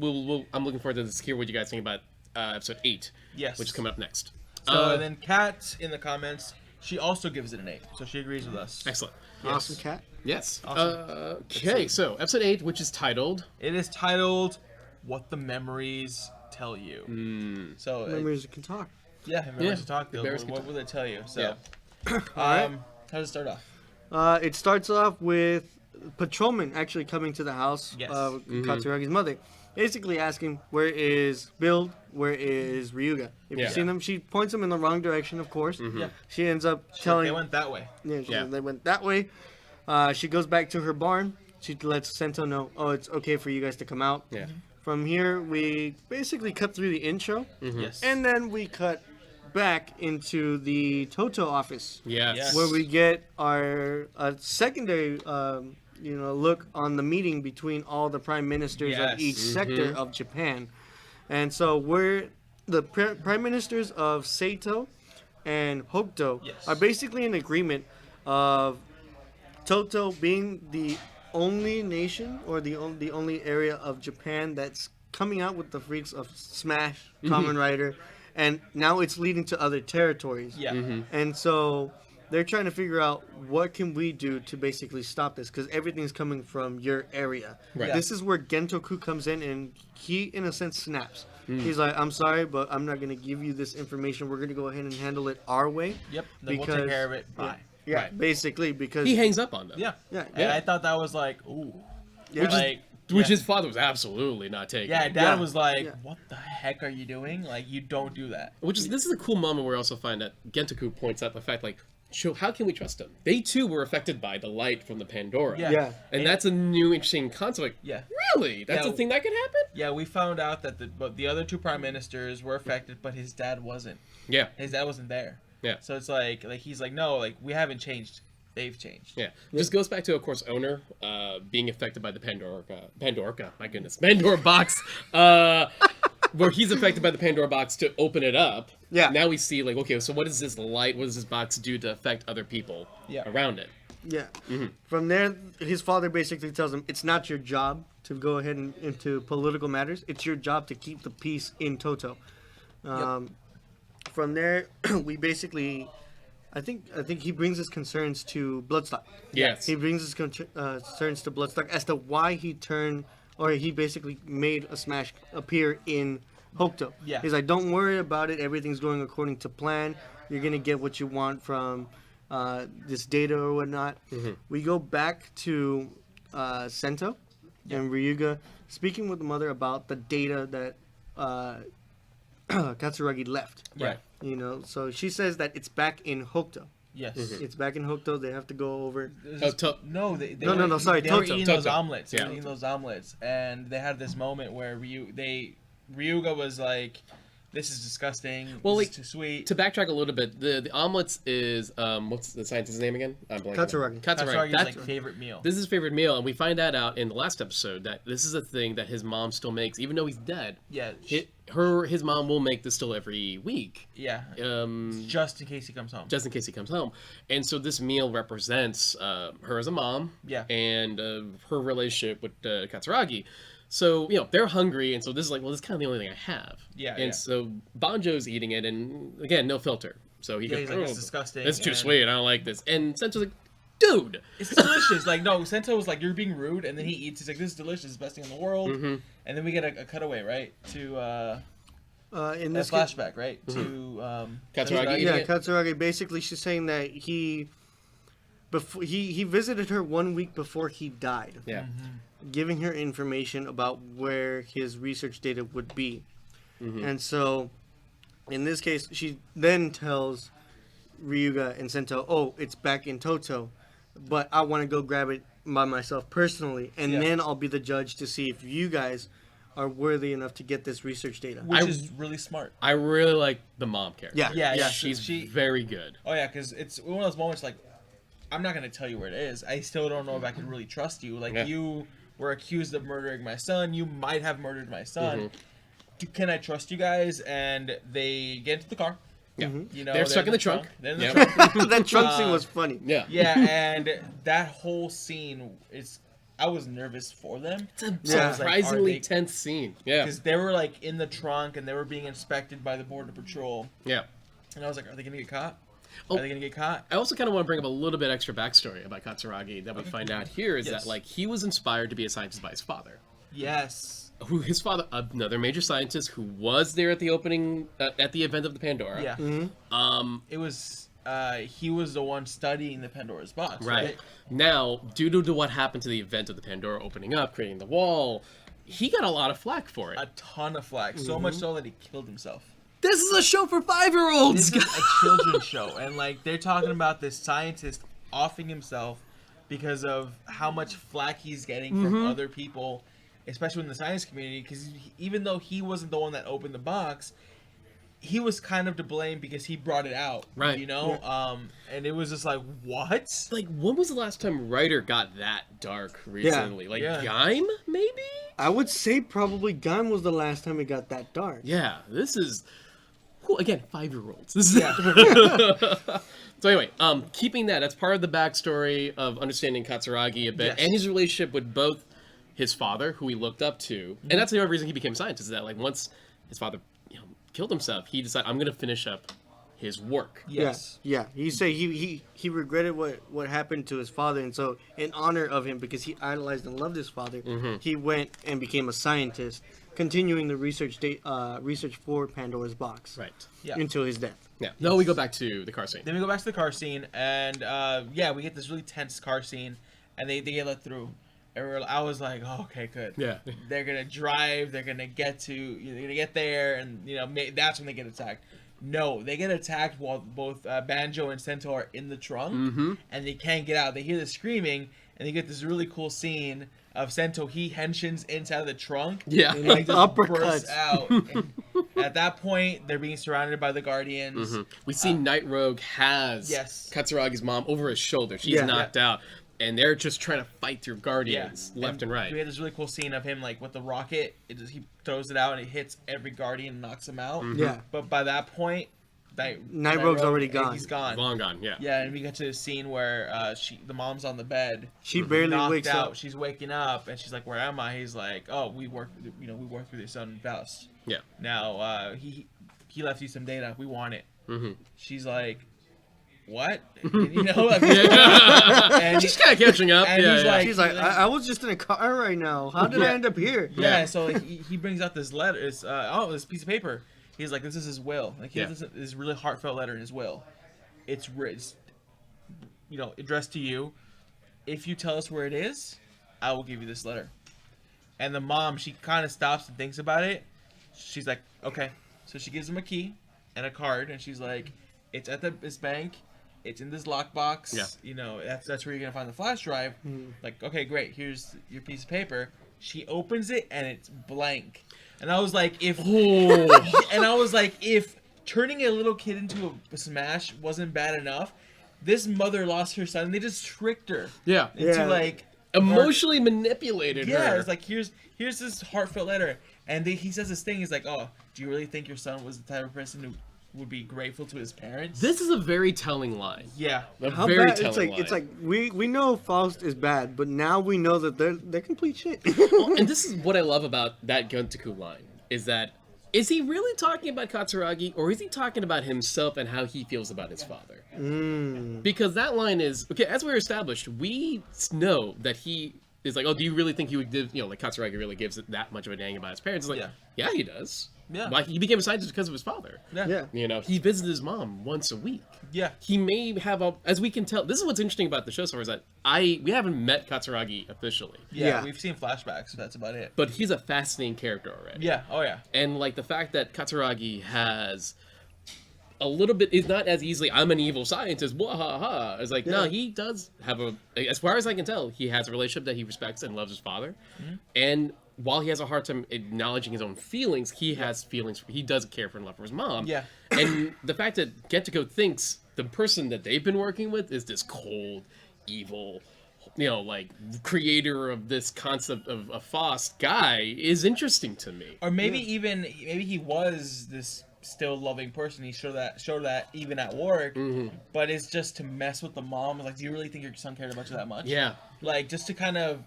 Speaker 2: I'm looking forward to hear what you guys think about episode 8,
Speaker 1: Yes.
Speaker 2: which is coming up next.
Speaker 1: So and then Kat in the comments, she also gives it an 8, so she agrees with us.
Speaker 2: Excellent.
Speaker 3: Awesome cat.
Speaker 2: Yes.
Speaker 1: Awesome.
Speaker 2: Okay, so episode 8, which is titled...
Speaker 1: It is titled "What the Memories Tell You." So
Speaker 3: Memories can talk.
Speaker 1: memories to talk.
Speaker 2: memories can
Speaker 1: What
Speaker 2: talk.
Speaker 1: will they tell you? So,
Speaker 2: Yeah.
Speaker 1: how does it start off?
Speaker 3: It starts off with patrolman actually coming to the house
Speaker 1: Yes.
Speaker 3: of Katsuragi's mother, basically asking, where is Build, where is Ryuga? If
Speaker 2: Yeah.
Speaker 3: you've seen them, she points them in the wrong direction, of course.
Speaker 1: Yeah.
Speaker 3: She ends up telling...
Speaker 1: They went that way.
Speaker 2: Yeah.
Speaker 3: They went that way. She goes back to her barn. She lets Sento know, oh, it's okay for you guys to come out.
Speaker 2: Yeah.
Speaker 3: From here, we basically cut through the intro,
Speaker 1: Yes.
Speaker 3: and then we cut back into the Toto office,
Speaker 2: Yes.
Speaker 1: Yes.
Speaker 3: where we get our secondary, look on the meeting between all the prime ministers
Speaker 1: Yes.
Speaker 3: of each sector of Japan. And so we're the prime ministers of Sento and Hokuto
Speaker 1: Yes.
Speaker 3: are basically in agreement of Toto being the only nation or the only area of Japan that's coming out with the freaks of Smash, Kamen Rider, and now it's leading to other territories.
Speaker 1: Yeah.
Speaker 3: And so they're trying to figure out what can we do to basically stop this, because everything's coming from your area.
Speaker 2: Right.
Speaker 3: This is where Gentoku comes in, and he, in a sense, snaps. He's like, I'm sorry, but I'm not going to give you this information. We're going to go ahead and handle it our way.
Speaker 1: Yep. Then we'll take care of it. Bye.
Speaker 3: Yeah,
Speaker 2: Right.
Speaker 3: basically, because...
Speaker 2: He hangs up on them.
Speaker 1: Yeah.
Speaker 3: Yeah.
Speaker 1: And I thought that was like, ooh.
Speaker 3: Yeah.
Speaker 2: Which his father was absolutely not taking.
Speaker 1: Yeah, Dad
Speaker 3: Yeah.
Speaker 1: was like,
Speaker 3: Yeah.
Speaker 1: "What the heck are you doing? Like, you don't do that."
Speaker 2: This is a cool moment where we also find that Gentoku points out the fact, like, so how can we trust him? They too were affected by the light from the Pandora.
Speaker 1: Yeah.
Speaker 3: Yeah.
Speaker 2: And that's a new interesting concept. Like,
Speaker 1: Yeah.
Speaker 2: really? That's
Speaker 1: Yeah.
Speaker 2: a thing that could happen?
Speaker 1: Yeah, we found out that the other two prime ministers were affected, but his dad wasn't.
Speaker 2: Yeah.
Speaker 1: His dad wasn't there.
Speaker 2: Yeah.
Speaker 1: So it's like he's like, no, like we haven't changed. They've changed.
Speaker 2: Yeah. Just goes back to, of course, Owner being affected by the Pandora, my goodness, Pandora box, where he's affected by the Pandora box to open it up.
Speaker 3: Yeah.
Speaker 2: Now we see, like, okay, so what does this light, what does this box do to affect other people
Speaker 1: Yeah.
Speaker 2: around it?
Speaker 3: Yeah. From there, his father basically tells him it's not your job to go ahead and into political matters. It's your job to keep the peace in Toto. From there, we basically, I think he brings his concerns to Bloodstock.
Speaker 2: Yes.
Speaker 3: He brings his concerns to Bloodstock as to why he turned, or he basically made a smash appear in Hokuto.
Speaker 1: Yeah.
Speaker 3: He's like, don't worry about it. Everything's going according to plan. You're gonna get what you want from this data or whatnot. We go back to Sento and Ryuga speaking with the mother about the data that Katsuragi left.
Speaker 2: Right.
Speaker 3: You know, so she says that it's back in Hokuto.
Speaker 1: Yes.
Speaker 3: It's back in Hokuto. They have to go over.
Speaker 1: No,
Speaker 3: No, sorry,
Speaker 1: They were
Speaker 3: Toto.
Speaker 1: eating those
Speaker 2: Toto.
Speaker 1: omelets. They
Speaker 2: Yeah.
Speaker 1: were eating those omelets, and they had this moment where Ryuga was like, "This is disgusting.
Speaker 2: Well,
Speaker 1: this
Speaker 2: like,
Speaker 1: is too sweet."
Speaker 2: To backtrack a little bit, the omelets is what's the scientist's name again? I'm blanking.
Speaker 3: Katsuragi.
Speaker 1: Katsuраgi's
Speaker 2: That's
Speaker 1: like favorite meal.
Speaker 2: This is his favorite meal, and we find that out in the last episode that this is a thing that his mom still makes, even though he's dead.
Speaker 1: Yeah.
Speaker 2: His mom will make this still every week.
Speaker 1: Yeah.
Speaker 2: Um,
Speaker 1: Just in case he comes home.
Speaker 2: just in case he comes home, and so this meal represents her as a mom.
Speaker 1: Yeah.
Speaker 2: And her relationship with Katsuragi. So, you know, they're hungry, and so this is like, well, this is kind of the only thing I have.
Speaker 1: Yeah,
Speaker 2: And
Speaker 1: yeah.
Speaker 2: so Banjo's eating it, and again, no filter. So he
Speaker 1: Yeah,
Speaker 2: goes,
Speaker 1: he's like, "It's disgusting,
Speaker 2: It's too
Speaker 1: and-
Speaker 2: sweet. I don't like this." And Sento's like, "Dude,
Speaker 1: It's delicious. Like, no, Sento was like, "You're being rude," and then he eats. He's like, "This is delicious. It's the best thing in the world."
Speaker 2: Mm-hmm.
Speaker 1: And then we get a cutaway, right, to
Speaker 3: In
Speaker 1: a
Speaker 3: this case,
Speaker 1: flashback, right, to
Speaker 2: Katsuragi.
Speaker 3: yeah,
Speaker 2: it.
Speaker 3: Katsuragi. Basically, she's saying that he visited her 1 week before he died,
Speaker 2: Yeah.
Speaker 3: giving her information about where his research data would be. And so, in this case, she then tells Ryuga and Sento, "Oh, it's back in Toto, but I want to go grab it by myself personally, and
Speaker 1: Yeah.
Speaker 3: then I'll be the judge to see if you guys are worthy enough to get this research data."
Speaker 1: which is really smart.
Speaker 2: I really like the mom character.
Speaker 3: Yeah.
Speaker 1: Yeah,
Speaker 2: She's
Speaker 1: she-
Speaker 2: very good.
Speaker 1: Oh yeah, because it's one of those moments like, I'm not gonna tell you where it is. I still don't know if I can really trust you. Like
Speaker 2: Yeah.
Speaker 1: you were accused of murdering my son. You might have murdered my son. Can I trust you guys? And they get into the car.
Speaker 2: Yeah.
Speaker 1: You know,
Speaker 2: They're stuck in the trunk.
Speaker 1: They're in the
Speaker 2: Yeah.
Speaker 1: trunk.
Speaker 3: That trunk scene was funny.
Speaker 2: Yeah.
Speaker 1: Yeah, and that whole scene is. I was nervous for them.
Speaker 2: It's a
Speaker 3: Yeah.
Speaker 2: surprisingly tense scene. Yeah.
Speaker 1: Because they were like in the trunk and they were being inspected by the border patrol.
Speaker 2: Yeah.
Speaker 1: And I was like, are they gonna get caught?
Speaker 2: Oh.
Speaker 1: Are they gonna get caught?
Speaker 2: I also kind of want to bring up a little bit extra backstory about Katsuragi that we find out here is
Speaker 1: Yes.
Speaker 2: that like he was inspired to be a scientist by his father.
Speaker 1: Yes.
Speaker 2: Who his father, another major scientist who was there at the opening, at the event of the Pandora.
Speaker 1: Yeah. It was. He was the one studying the Pandora's box.
Speaker 2: Right. Now, due to what happened to the event of the Pandora opening up, creating the wall, he got a lot of flack for it.
Speaker 1: A ton of flack. So much so that he killed himself.
Speaker 2: This is a show for 5-year-olds.
Speaker 1: This is a children's show, and like they're talking about this scientist offing himself because of how much flack he's getting from other people, especially in the science community. Because even though he wasn't the one that opened the box, he was kind of to blame because he brought it out.
Speaker 2: Right.
Speaker 1: You know. And it was just like, what?
Speaker 2: Like, when was the last time Ryder got that dark recently? Like,
Speaker 1: Yeah.
Speaker 2: Gaim, maybe?
Speaker 3: I would say probably Gun was the last time it got that dark.
Speaker 2: Yeah, this is... Cool. Again, 5-year-olds. This is... So anyway, keeping that's part of the backstory of understanding Katsuragi a bit,
Speaker 1: Yes.
Speaker 2: and his relationship with both his father, who he looked up to, and that's the only reason he became a scientist, is that, like, once his father killed himself, he decided, I'm going to finish up his work.
Speaker 1: Yes.
Speaker 3: Yeah. He said he regretted what happened to his father, and so in honor of him, because he idolized and loved his father, he went and became a scientist, continuing the research for Pandora's box.
Speaker 2: Right.
Speaker 1: Yeah.
Speaker 3: Until his death.
Speaker 2: Yeah. Now we go back to the car scene.
Speaker 1: Then we go back to the car scene, and we get this really tense car scene, and they get let through. And I was like, oh, okay, good.
Speaker 2: Yeah.
Speaker 1: They're gonna drive. They're gonna get there, and that's when they get attacked. No, they get attacked while both Banjo and Sento are in the trunk, and they can't get out. They hear the screaming, and they get this really cool scene of Sento. He henshins inside of the trunk.
Speaker 2: Yeah.
Speaker 1: And like just
Speaker 3: Uppercuts.
Speaker 1: bursts out. And at that point, they're being surrounded by the Guardians.
Speaker 2: We see Night Rogue has
Speaker 1: Yes.
Speaker 2: Katsuragi's mom over his shoulder. She's
Speaker 3: Yeah.
Speaker 2: knocked out. And they're just trying to fight through Guardians left and right.
Speaker 1: We had this really cool scene of him like with the rocket. He throws it out and it hits every Guardian and knocks him out.
Speaker 3: Yeah.
Speaker 1: But by that point,
Speaker 3: Night-Rogue's already
Speaker 1: and
Speaker 3: gone.
Speaker 1: He's gone.
Speaker 2: Long gone, yeah.
Speaker 1: Yeah, and we get to the scene where the mom's on the bed.
Speaker 3: She barely
Speaker 1: knocked
Speaker 3: wakes
Speaker 1: out.
Speaker 3: up.
Speaker 1: She's waking up, and she's like, "Where am I?" He's like, "Oh, we worked with your son Faust.
Speaker 2: Yeah.
Speaker 1: Now he left you some data. We want it."
Speaker 2: Mm-hmm.
Speaker 1: She's like, "What?" Like, and
Speaker 2: She's kind of catching up.
Speaker 1: and
Speaker 2: Yeah,
Speaker 1: he's
Speaker 2: yeah.
Speaker 1: like-
Speaker 3: She's like, I was just in a car right now. How did I end up here?
Speaker 1: Yeah, so like, he brings out this letter. It's this piece of paper. He's like, this is his will. Like he has this really heartfelt letter in his will. It's addressed to you. If you tell us where it is, I will give you this letter. And the mom, she kind of stops and thinks about it. She's like, okay. So she gives him a key and a card, and she's like, it's at this bank. It's in this lockbox.
Speaker 2: Yeah.
Speaker 1: That's where you're gonna find the flash drive. Like, okay, great. Here's your piece of paper. She opens it and it's blank. And I was like, if turning a little kid into a smash wasn't bad enough, this mother lost her son. And they just tricked her.
Speaker 2: Yeah.
Speaker 1: Into like
Speaker 2: Emotionally manipulated her.
Speaker 1: Yeah, it's like here's this heartfelt letter, and he says this thing. He's like, "Oh, do you really think your son was the type of person who would be grateful to his parents?"
Speaker 2: This is a very telling line.
Speaker 1: Yeah,
Speaker 3: How
Speaker 2: very
Speaker 3: bad?
Speaker 2: telling
Speaker 3: It's like
Speaker 2: line.
Speaker 3: we know Faust is bad, but now we know that they're complete shit.
Speaker 2: Well, and this is what I love about that Guntaku line, is he really talking about Katsuragi, or is he talking about himself and how he feels about his father? Because that line is, okay, as we're established, we know that he is like, oh, do you really think he would give, like Katsuragi really gives it that much of a dang about his parents? It's like, yeah, he does.
Speaker 1: Yeah.
Speaker 2: Like, he became a scientist because of his father.
Speaker 1: yeah.
Speaker 2: He visited his mom once a week.
Speaker 1: Yeah.
Speaker 2: He may have as we can tell, this is what's interesting about the show so far, is that we haven't met Katsuragi officially.
Speaker 1: Yeah, we've seen flashbacks, so that's about it.
Speaker 2: But he's a fascinating character already.
Speaker 1: Yeah, oh yeah.
Speaker 2: And like the fact that Katsuragi has a little bit, is not as easily, I'm an evil scientist, wahaha. It's like, no, he does have as far as I can tell, he has a relationship that he respects and loves his father. And while he has a hard time acknowledging his own feelings, he has feelings. He does care for and love for his mom.
Speaker 1: Yeah.
Speaker 2: And the fact that Getako thinks the person that they've been working with is this cold, evil, like creator of this concept of a Faust guy is interesting to me.
Speaker 1: Or maybe he was this still loving person. He showed that even at work, but it's just to mess with the mom. Like, do you really think your son cared about you that much?
Speaker 2: Yeah.
Speaker 1: Like, just to kind of,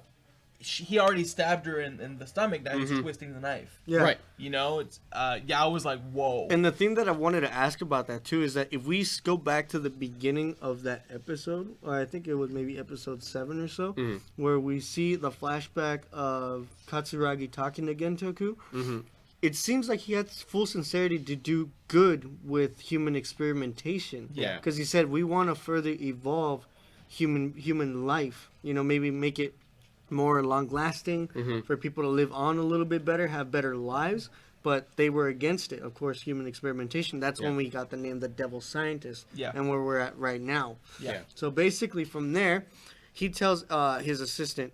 Speaker 1: he already stabbed her in the stomach. Now he's twisting the knife.
Speaker 3: Yeah.
Speaker 2: Right.
Speaker 1: It's I was like, whoa.
Speaker 3: And the thing that I wanted to ask about that too is that if we go back to the beginning of that episode, or I think it was maybe episode 7 or so, where we see the flashback of Katsuragi talking to Gentoku, it seems like he had full sincerity to do good with human experimentation.
Speaker 1: Yeah.
Speaker 3: Because he said, we want to further evolve human life. Maybe make it more long-lasting, for people to live on a little bit better, have better lives. But they were against it, of course, human experimentation. That's when we got the name the Devil Scientist, and where we're at right now.
Speaker 1: Yeah.
Speaker 3: So basically from there, he tells his assistant,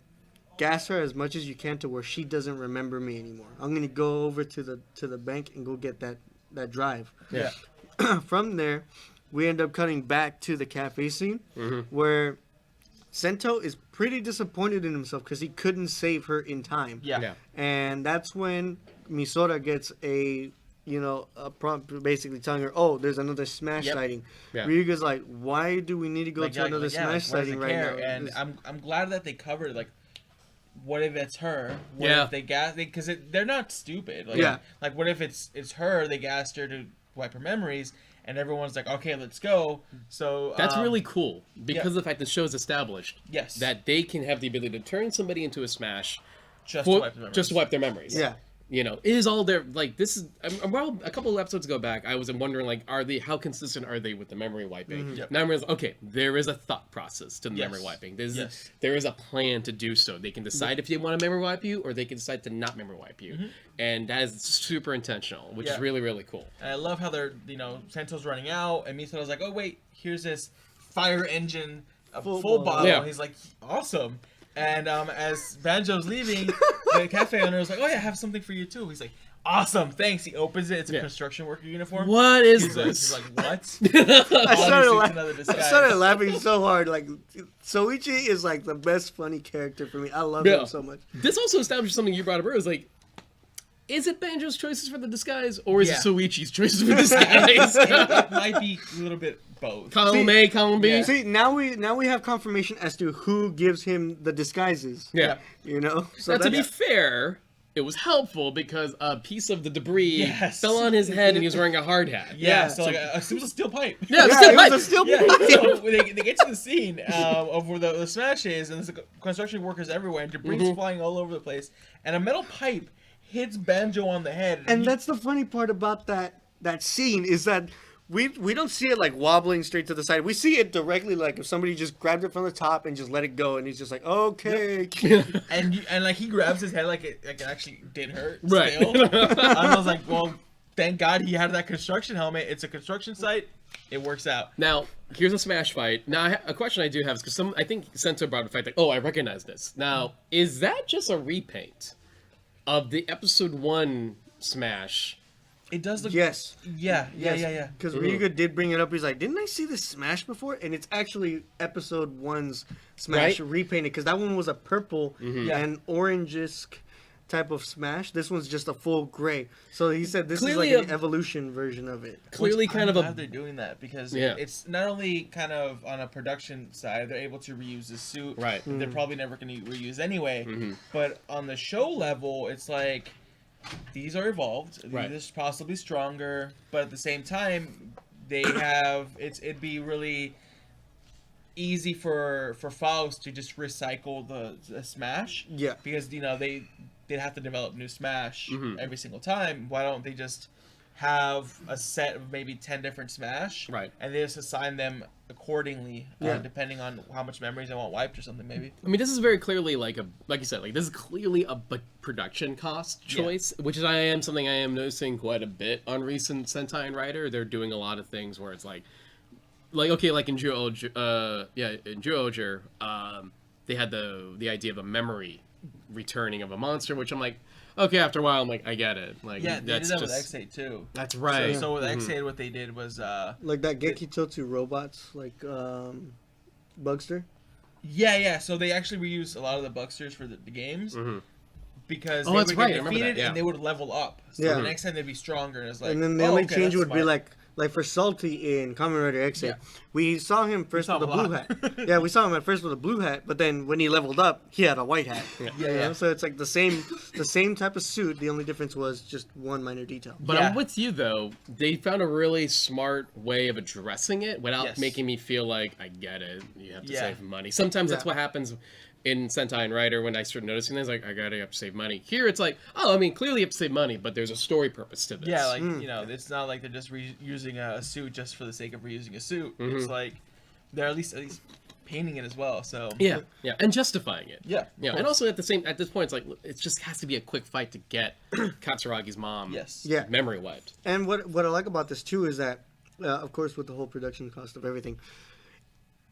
Speaker 3: gas her as much as you can to where she doesn't remember me anymore. I'm going to go over to the bank and go get that drive.
Speaker 1: Yeah.
Speaker 3: From there, we end up cutting back to the cafe scene, where Sento is pretty disappointed in himself because he couldn't save her in time.
Speaker 1: Yeah.
Speaker 3: And that's when Misora gets a prompt basically telling her, oh, there's another smash sighting.
Speaker 2: Yeah.
Speaker 3: Ryuga's like, why do we need to go to another smash sighting right now?
Speaker 1: And I'm glad that they covered, like, what if it's her? What if they gas? Because they're not stupid. Like, Like, what if it's her? They gassed her to wipe her memories. And everyone's like, okay, let's go. So
Speaker 2: that's really cool because of the fact the show's established that they can have the ability to turn somebody into a smash
Speaker 1: just
Speaker 2: to wipe their memories.
Speaker 3: Yeah.
Speaker 2: It is all there. Like, this is well, a couple of episodes ago back, I was wondering, like, how consistent are they with the memory wiping? Now I'm realizing, okay, there is a thought process to the memory wiping. There is a plan to do so. They can decide if they want to memory wipe you, or they can decide to not memory wipe you, and that is super intentional, which is really, really cool.
Speaker 1: And I love how they're, Sento's running out, and Misoto's like, oh wait, here's this fire engine, a full bottle.
Speaker 2: Yeah.
Speaker 1: He's like, awesome. And as Banjo's leaving, the cafe owner is like, oh yeah, I have something for you too. He's like, awesome, thanks. He opens it. It's a construction worker uniform.
Speaker 2: What is
Speaker 1: He's
Speaker 2: this?
Speaker 1: like, what?
Speaker 3: I
Speaker 1: Obviously,
Speaker 3: started laughing so hard. Like, Soichi is like the best funny character for me. I love him so much.
Speaker 2: This also establishes something you brought up earlier. Is like, is it Banjo's choices for the disguise, or is
Speaker 1: Yeah.
Speaker 2: it Soichi's choices for the disguise?
Speaker 1: It might be a little bit both.
Speaker 2: Column A, column B.
Speaker 1: Yeah.
Speaker 3: See, now we have confirmation as to who gives him the disguises.
Speaker 2: Yeah.
Speaker 3: You know? So
Speaker 2: Now, to be
Speaker 3: that's-
Speaker 2: fair, it was helpful because a piece of the debris
Speaker 1: Yes.
Speaker 2: fell on his head and he was wearing a hard hat.
Speaker 1: Yeah,
Speaker 3: Yeah,
Speaker 1: so like it was a steel pipe.
Speaker 2: Yeah,
Speaker 3: Yeah,
Speaker 2: still
Speaker 3: it was a steel
Speaker 1: Yeah,
Speaker 3: pipe.
Speaker 1: so they get to the scene of where the smash is, and there's construction workers everywhere, and debris flying all over the place, and a metal pipe hits Banjo on the head.
Speaker 3: And
Speaker 1: he-
Speaker 3: that's the funny part about that scene is that we don't see it like wobbling straight to the side. We see it directly, like if somebody just grabbed it from the top and just let it go, and he's just like, okay.
Speaker 1: and like he grabs his head like it actually did hurt.
Speaker 2: Right.
Speaker 1: Still. And I was like, well, thank God he had that construction helmet. It's a construction site. It works out.
Speaker 2: Now, here's a smash fight. Now, a question I do have is because I think Sento brought a fight like, oh, I recognize this. Now, is that just a repaint of the episode 1 smash?
Speaker 1: It does look.
Speaker 3: Yes.
Speaker 1: Yeah.
Speaker 3: Because Ryuga did bring it up. He's like, didn't I see this Smash before? And it's actually episode 1's Smash
Speaker 2: Right.
Speaker 3: repainted, because that one was a purple
Speaker 1: Yeah.
Speaker 3: and orange-esque type of Smash. This one's just a full gray. So he said this
Speaker 2: Clearly
Speaker 3: is like an
Speaker 2: a-
Speaker 3: evolution version of it.
Speaker 2: Clearly,
Speaker 1: Which
Speaker 2: kind
Speaker 1: I'm
Speaker 2: of
Speaker 1: glad
Speaker 2: a
Speaker 1: they're doing that because
Speaker 2: Yeah.
Speaker 1: it's not only kind of on a production side, they're able to reuse the suit.
Speaker 2: Right.
Speaker 1: that They're probably never going to reuse anyway.
Speaker 2: Mhm.
Speaker 1: But on the show level, it's like these are evolved.
Speaker 2: Right.
Speaker 1: These are possibly stronger, but at the same time, they have it'd be really easy for Faust to just recycle the Smash.
Speaker 3: Yeah.
Speaker 1: Because they'd have to develop new Smash
Speaker 2: Mhm.
Speaker 1: every single time. Why don't they just have a set of maybe 10 different Smash,
Speaker 2: Right.
Speaker 1: and they just assign them accordingly,
Speaker 3: Yeah.
Speaker 1: depending on how much memories they want wiped or something, maybe.
Speaker 2: I mean, this is very clearly like you said, like this is clearly a production cost
Speaker 1: Yeah.
Speaker 2: choice, which is something I am noticing quite a bit on recent Sentai and Writer. They're doing a lot of things where it's like okay, like in Juoger, they had the idea of a memory returning of a monster, which I'm like, okay, after a while, I'm like, I get it. Like,
Speaker 1: Yeah, they
Speaker 2: that's
Speaker 1: did that
Speaker 2: just
Speaker 1: with X8 too.
Speaker 2: that's right.
Speaker 1: So with X8, what they did was,
Speaker 3: Like that Gekitotsu robots, like Bugster.
Speaker 1: yeah. So they actually reused a lot of the Bugsters for the games. Because
Speaker 2: Oh,
Speaker 1: they
Speaker 2: that's
Speaker 1: would
Speaker 2: right, I
Speaker 1: get
Speaker 2: remember that,
Speaker 1: defeated
Speaker 2: yeah.
Speaker 1: and they would level up. So
Speaker 3: Yeah.
Speaker 1: the next time they'd be stronger, and it's like,
Speaker 3: And then the
Speaker 1: oh,
Speaker 3: only
Speaker 1: okay,
Speaker 3: change
Speaker 1: that's
Speaker 3: would be
Speaker 1: smart.
Speaker 3: like for Salty in Kamen Rider X8,
Speaker 1: Yeah.
Speaker 3: we saw him first
Speaker 1: saw
Speaker 3: with a
Speaker 1: him a
Speaker 3: blue
Speaker 1: lot.
Speaker 3: hat. Yeah, we saw him at first with a blue hat, but then when he leveled up, he had a white hat. You know?
Speaker 1: Yeah.
Speaker 3: So it's like the same type of suit. The only difference was just one minor detail.
Speaker 2: But
Speaker 1: Yeah.
Speaker 2: I'm with you though. They found a really smart way of addressing it without
Speaker 1: Yes.
Speaker 2: making me feel like I get it. You have to
Speaker 1: Yeah.
Speaker 2: save money. Sometimes that's
Speaker 3: Yeah.
Speaker 2: what happens in Sentai and Writer when I start noticing things. Like I gotta have to save money. Here it's like, oh, I mean, clearly you have to save money, but there's a story purpose to this.
Speaker 1: Yeah, like it's not like they're just reusing a suit just for the sake of reusing a suit. It's like they're at least painting it as well. So
Speaker 2: yeah, and justifying it.
Speaker 1: yeah,
Speaker 2: Yeah, and also at this point, it's like it just has to be a quick fight to get Katsuragi's mom
Speaker 1: yes,
Speaker 3: Yeah.
Speaker 2: memory wiped.
Speaker 3: And what I like about this too is that, of course, with the whole production cost of everything,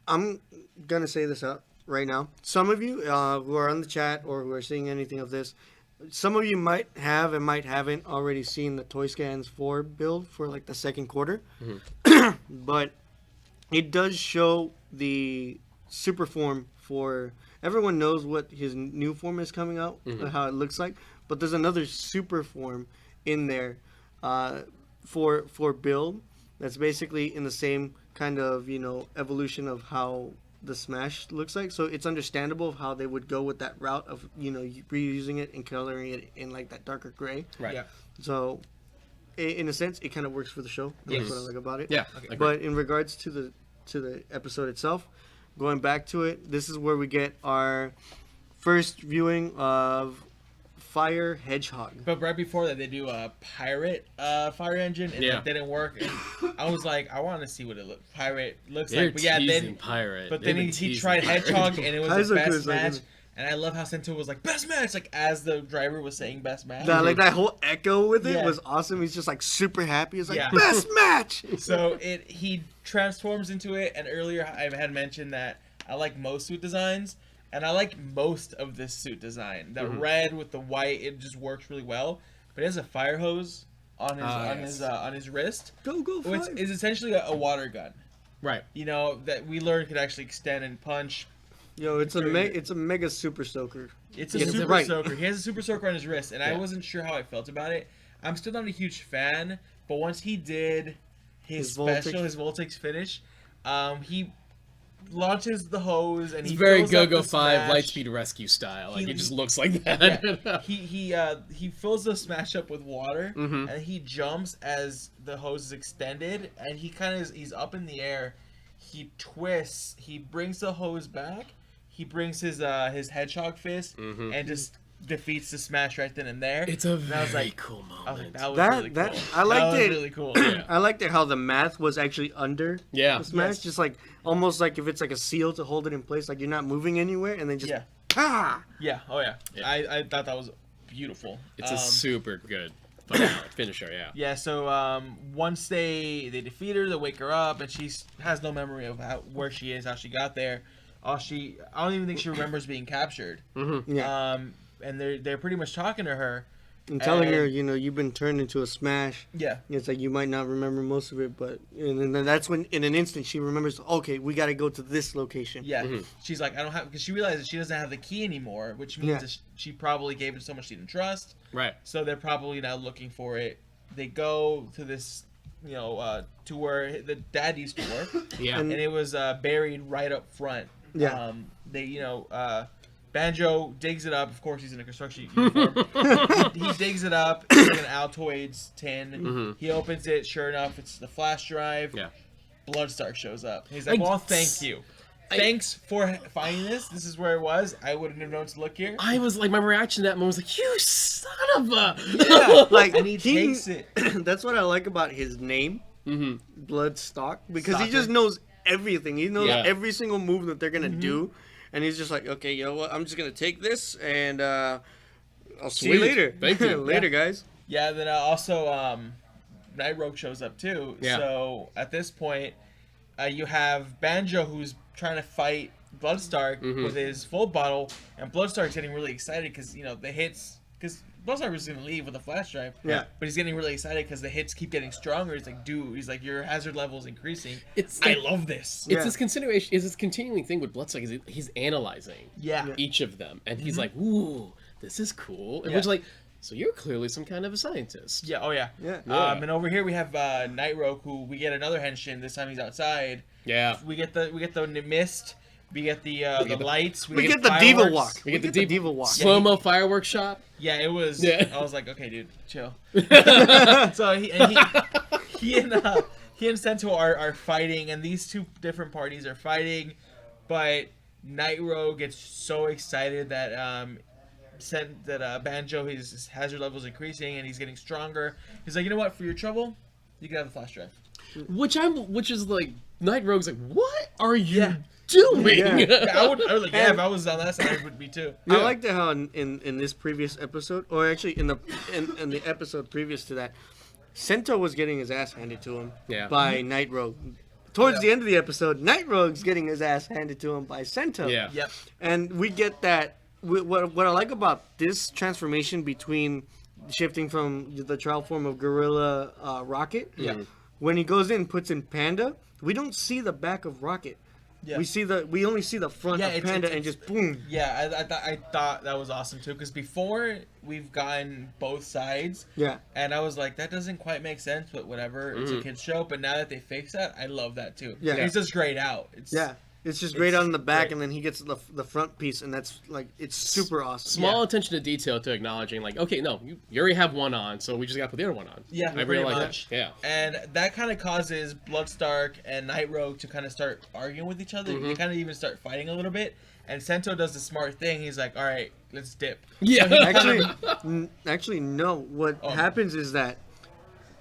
Speaker 3: I'm gonna say this out right now. Some of you who are on the chat or who are seeing anything of this, some of you might have and might haven't already seen the Toy Scans 4 build for like the second quarter, but it does show the super form for everyone knows what his new form is coming out, how it looks like, but there's another super form in there for build that's basically in the same kind of evolution of how the Smash looks like. So it's understandable of how they would go with that route of reusing it and coloring it in like that darker gray.
Speaker 2: Right.
Speaker 1: Yeah.
Speaker 3: So in a sense it kind of works for the show. That's
Speaker 2: Yes.
Speaker 3: what I like about it.
Speaker 2: Yeah.
Speaker 1: Okay.
Speaker 3: But in regards to the episode itself, going back to it, this is where we get our first viewing of Fire Hedgehog.
Speaker 1: But right before that, they do a pirate fire engine, and
Speaker 2: Yeah.
Speaker 1: it didn't work. And I was like, I want to see what pirate looks
Speaker 2: They're
Speaker 1: like. But yeah,
Speaker 2: teasing
Speaker 1: then
Speaker 2: pirate.
Speaker 1: but
Speaker 2: They've
Speaker 1: then
Speaker 2: been
Speaker 1: he
Speaker 2: teasing
Speaker 1: tried
Speaker 2: pirate.
Speaker 1: hedgehog, and it was
Speaker 3: Kaizo
Speaker 1: the best
Speaker 3: was like-
Speaker 1: match. And I love how Sento was like best match, like as the driver was saying best match.
Speaker 3: Like that whole echo with it
Speaker 1: Yeah.
Speaker 3: was awesome. He's just like super happy. He's like,
Speaker 1: Yeah.
Speaker 3: best match!
Speaker 1: So he transforms into it, and earlier I had mentioned that I like most suit designs, and I like most of this suit design. The red with the white, it just works really well. But he has a fire hose on his on his wrist,
Speaker 3: Go
Speaker 1: which is essentially a water gun.
Speaker 2: Right.
Speaker 1: That we learned could actually extend and punch.
Speaker 3: Yo, it's a mega super soaker.
Speaker 1: It's a
Speaker 3: Get it
Speaker 1: super
Speaker 3: right.
Speaker 1: soaker. He has a super soaker on his wrist, and I
Speaker 2: Yeah.
Speaker 1: wasn't sure how I felt about it. I'm still not a huge fan, but once he did his special, his Voltex finish, he launches the hose and
Speaker 2: It's
Speaker 1: he
Speaker 2: very
Speaker 1: fills up
Speaker 2: Go-Go
Speaker 1: the
Speaker 2: 5
Speaker 1: smash.
Speaker 2: Lightspeed Rescue style. Like,
Speaker 1: He-
Speaker 2: it just looks like that.
Speaker 1: Yeah. He fills the smash up with water,
Speaker 2: Mm-hmm.
Speaker 1: and he jumps as the hose is extended, and he he's up in the air. He twists. He brings the hose back. He brings his hedgehog fist and just defeats the smash right then and there.
Speaker 2: It's a
Speaker 1: And I was
Speaker 2: very
Speaker 1: like,
Speaker 2: cool
Speaker 1: I was like,
Speaker 2: moment.
Speaker 1: that was
Speaker 3: That-
Speaker 1: really
Speaker 3: that-
Speaker 1: cool.
Speaker 3: I liked
Speaker 1: that was
Speaker 3: it.
Speaker 1: really cool.
Speaker 2: Yeah.
Speaker 3: I liked it how the math was actually under
Speaker 2: Yeah.
Speaker 3: the smash,
Speaker 1: Yes.
Speaker 3: just like almost like if it's like a seal to hold it in place, like you're not moving anywhere, and then just
Speaker 1: Yeah.
Speaker 3: ah.
Speaker 1: Yeah. Oh yeah.
Speaker 2: Yeah.
Speaker 1: I thought that was beautiful.
Speaker 2: It's a super good finisher, yeah.
Speaker 1: Yeah, so once they defeat her, they wake her up, and she has no memory of where she is, how she got there. I don't even think she remembers being captured.
Speaker 3: Yeah,
Speaker 1: And they're pretty much talking to her.
Speaker 3: and telling her,
Speaker 1: and-
Speaker 3: you know, you've been turned into a smash.
Speaker 1: Yeah.
Speaker 3: It's like you might not remember most of it, but and then that's when, in an instant, she remembers. Okay, we got to go to this location.
Speaker 1: Yeah. She's like, I don't have, because she realizes she doesn't have the key anymore, which means
Speaker 3: Yeah.
Speaker 1: that she probably gave it to someone she didn't trust.
Speaker 2: Right.
Speaker 1: So they're probably now looking for it. They go to this, to where the dad used to work.
Speaker 2: Yeah.
Speaker 1: And it was buried right up front.
Speaker 3: Yeah.
Speaker 1: Banjo digs it up. Of course, he's in a construction uniform. he digs it up. It's like an Altoids tin. He opens it. Sure enough, it's the flash drive.
Speaker 2: Yeah.
Speaker 1: Bloodstar shows up. He's like, well, thank you. Thanks for finding this. This is where it was. I wouldn't have known to look here.
Speaker 2: I was like, my reaction to that moment was like, you son of a...
Speaker 1: Yeah,
Speaker 3: Like
Speaker 1: and he takes it.
Speaker 3: That's what I like about his name, Bloodstock, because he just
Speaker 1: Stalker.
Speaker 3: knows everything. He knows
Speaker 2: Yeah.
Speaker 3: every single move that they're gonna do, and he's just like, okay, you know what? I'm just gonna take this, and I'll see you
Speaker 2: Sweet.
Speaker 3: later.
Speaker 2: Thank you.
Speaker 3: Later, guys.
Speaker 1: Yeah, then also Night Rogue shows up too.
Speaker 2: Yeah.
Speaker 1: So at this point, you have Banjo who's trying to fight Bloodstar with his full bottle, and Bloodstar's getting really excited because the hits. Because Bloodstar was gonna leave with a flash drive.
Speaker 3: Yeah.
Speaker 1: But he's getting really excited because the hits keep getting stronger. He's like, dude, your hazard level is increasing.
Speaker 2: It's
Speaker 1: I
Speaker 2: like-
Speaker 1: love this.
Speaker 2: It's
Speaker 3: Yeah.
Speaker 2: this consideration, is this continuing thing with Bloodstock, is he's analyzing
Speaker 1: Yeah.
Speaker 2: each of them, and he's like, ooh, this is cool. And
Speaker 1: Yeah.
Speaker 2: which like, so you're clearly some kind of a scientist.
Speaker 1: Yeah. Oh yeah.
Speaker 3: Yeah.
Speaker 1: And over here we have Night Rogue, who we get another henshin. This time he's outside.
Speaker 2: Yeah.
Speaker 1: We get the mist. We get the lights.
Speaker 3: We get the diva
Speaker 1: fireworks.
Speaker 3: walk.
Speaker 2: We get the
Speaker 3: diva walk.
Speaker 2: Slow-mo fireworks shot.
Speaker 1: Yeah, it was.
Speaker 2: Yeah.
Speaker 1: I was like, okay, dude, chill. So he and Sento are fighting, and these two different parties are fighting, but Night Rogue gets so excited that Banjo, his hazard level is increasing and he's getting stronger. He's like, you know what? For your trouble, you can have the flash drive.
Speaker 2: Which is like, Night Rogue's like, what are you
Speaker 1: Yeah.
Speaker 2: doing?
Speaker 3: Yeah.
Speaker 1: I would like, yeah, if I was on that side, I would be too.
Speaker 2: Yeah.
Speaker 3: I liked it how in this previous episode, or actually in the episode previous to that, Sento was getting his ass handed to him by Night Rogue. Towards the end of the episode, Night Rogue's getting his ass handed to him by Sento.
Speaker 2: Yeah.
Speaker 1: Yep.
Speaker 3: And we get that. What I like about this transformation between shifting from the trial form of Gorilla Rocket, when he goes in and puts in Panda, we don't see the back of Rocket.
Speaker 1: Yeah.
Speaker 3: We only see the front of Panda and just boom.
Speaker 1: Yeah, I thought that was awesome too, because before we've gotten both sides.
Speaker 3: Yeah.
Speaker 1: And I was like, that doesn't quite make sense, but whatever. It's a kid's show. But now that they fix that, I love that too.
Speaker 3: Yeah.
Speaker 1: He's just grayed out.
Speaker 3: It's just great on the back,
Speaker 1: great.
Speaker 3: and then he gets the front piece, and that's like, it's super awesome.
Speaker 2: Small attention to detail to acknowledging, like, okay, no, you already have one on, so we just got to put the other one on.
Speaker 1: Yeah,
Speaker 2: I
Speaker 1: pretty
Speaker 2: really like
Speaker 1: much.
Speaker 2: that. Yeah.
Speaker 1: And that kind of causes Bloodstark and Night Rogue to kind of start arguing with each other. They kind of even start fighting a little bit. And Sento does the smart thing. He's like, all right, let's dip.
Speaker 2: Yeah.
Speaker 3: Actually, no. What happens is that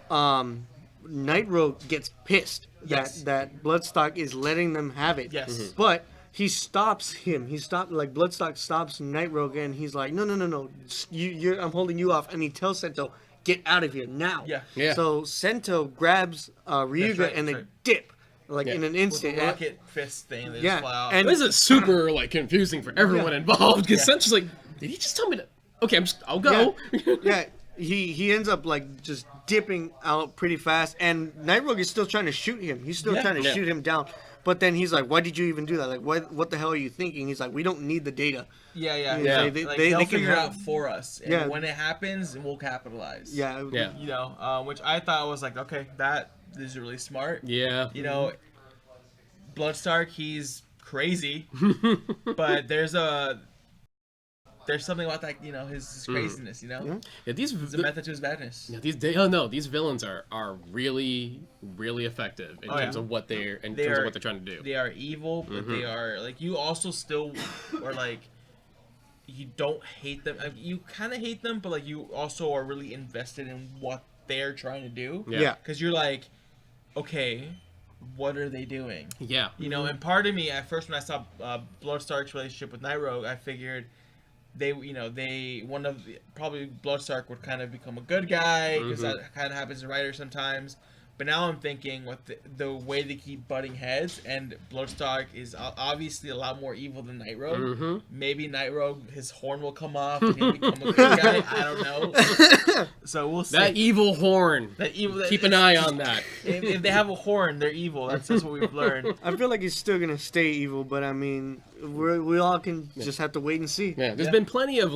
Speaker 3: Night Rogue gets pissed
Speaker 1: Yes.
Speaker 3: that Bloodstock is letting them have it.
Speaker 1: Yes.
Speaker 3: But he stops him. Bloodstock stops Night Rogue, and he's like, no. I'm holding you off. And he tells Sento, get out of here now.
Speaker 1: Yeah.
Speaker 2: Yeah.
Speaker 3: So Sento grabs Ryuga
Speaker 1: right,
Speaker 3: and they
Speaker 1: that's right.
Speaker 3: dip, like in an
Speaker 1: With
Speaker 3: instant.
Speaker 1: the rocket fist thing. They
Speaker 3: Yeah,
Speaker 1: just fly out.
Speaker 3: and-
Speaker 2: This is super, like, confusing for everyone involved, because
Speaker 1: Yeah.
Speaker 2: Sento's like, did he just tell me to... Okay, I'll go.
Speaker 3: Yeah, he ends up like just dipping out pretty fast, and Night Rogue is still trying to shoot him. He's still trying to shoot him down. But then he's like, "Why did you even do that? Like, what the hell are you thinking?" He's like, "We don't need the data."
Speaker 1: Yeah. They'll figure it out for us. And when it happens, we'll capitalize.
Speaker 3: Yeah.
Speaker 1: You know, which I thought was like, okay, that is really smart.
Speaker 2: Yeah.
Speaker 1: You know, Bloodstark, he's crazy, but there's something about that, you know, his craziness, you know?
Speaker 2: Yeah,
Speaker 1: There's a method to his madness.
Speaker 2: Yeah, these villains are really, really effective in terms of what they're trying to do.
Speaker 1: They are evil, but they are, like, you also still are, like, you don't hate them. Like, you kind of hate them, but, like, you also are really invested in what they're trying to do.
Speaker 3: Yeah.
Speaker 1: Because you're like, okay, what are they doing?
Speaker 2: Yeah.
Speaker 1: You know, and part of me, at first when I saw Bloodstark's relationship with Night Rogue, I figured probably Bloodstark would kind of become a good guy, because that kind of happens in writers sometimes. But now I'm thinking with the way they keep butting heads, and Bloodstark is obviously a lot more evil than Night Rogue. Maybe Night Rogue, his horn will come off and he'll become a good guy. I don't know. So we'll see.
Speaker 2: That evil horn. Keep an eye on that.
Speaker 1: If they have a horn, they're evil. That's what we've learned.
Speaker 3: I feel like he's still gonna stay evil, but I mean, we all can just have to wait and see.
Speaker 2: Yeah, there's been plenty of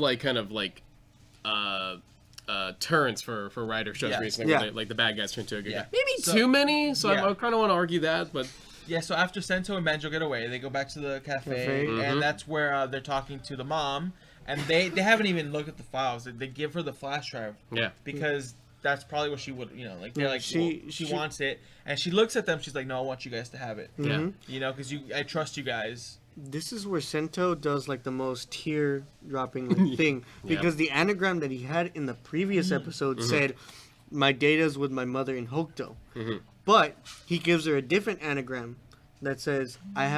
Speaker 2: turns for writer shows recently, where like the bad guys turn to a good guy. Maybe too many, so I kind of want to argue that, but
Speaker 1: so after Sento and Banjo get away, they go back to the cafe. And that's where they're talking to the mom, and they haven't even looked at the files. They give her the flash drive, because that's probably what she would, you know, like they're like, she wants it, and she looks at them. She's like, no, I want you guys to have it. You know, because I trust you guys.
Speaker 3: This is where Sento does like the most tear-dropping thing, because the anagram that he had in the previous episode said, "My data's with my mother in Hokuto," but he gives her a different anagram that says, I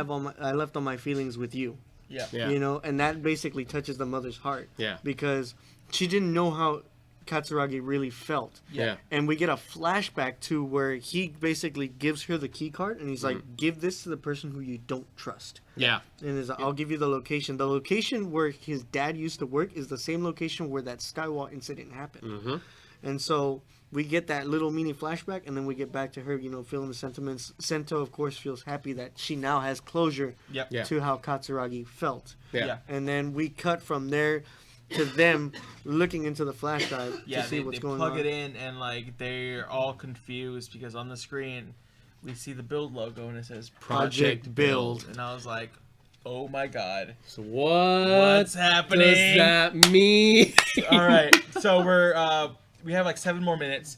Speaker 3: left all my feelings with you." You know, and that basically touches the mother's heart. Because she didn't know how Katsuragi really felt. And we get a flashback to where he basically gives her the key card, and he's like, give this to the person who you don't trust. And he's like, I'll give you the location. The location where his dad used to work is the same location where that Skywalk incident happened. And so we get that little mini flashback, and then we get back to her, you know, feeling the sentiments. Sento, of course, feels happy that she now has closure to how Katsuragi felt. And then we cut from there to them looking into the flash drive to see what's going on.
Speaker 1: They plug it in, and like they're all confused because on the screen we see the build logo and it says Project Build, and I was like, oh my god,
Speaker 2: so what's
Speaker 1: happening?
Speaker 2: Does that mean?
Speaker 1: All right, so we have like 7 more minutes.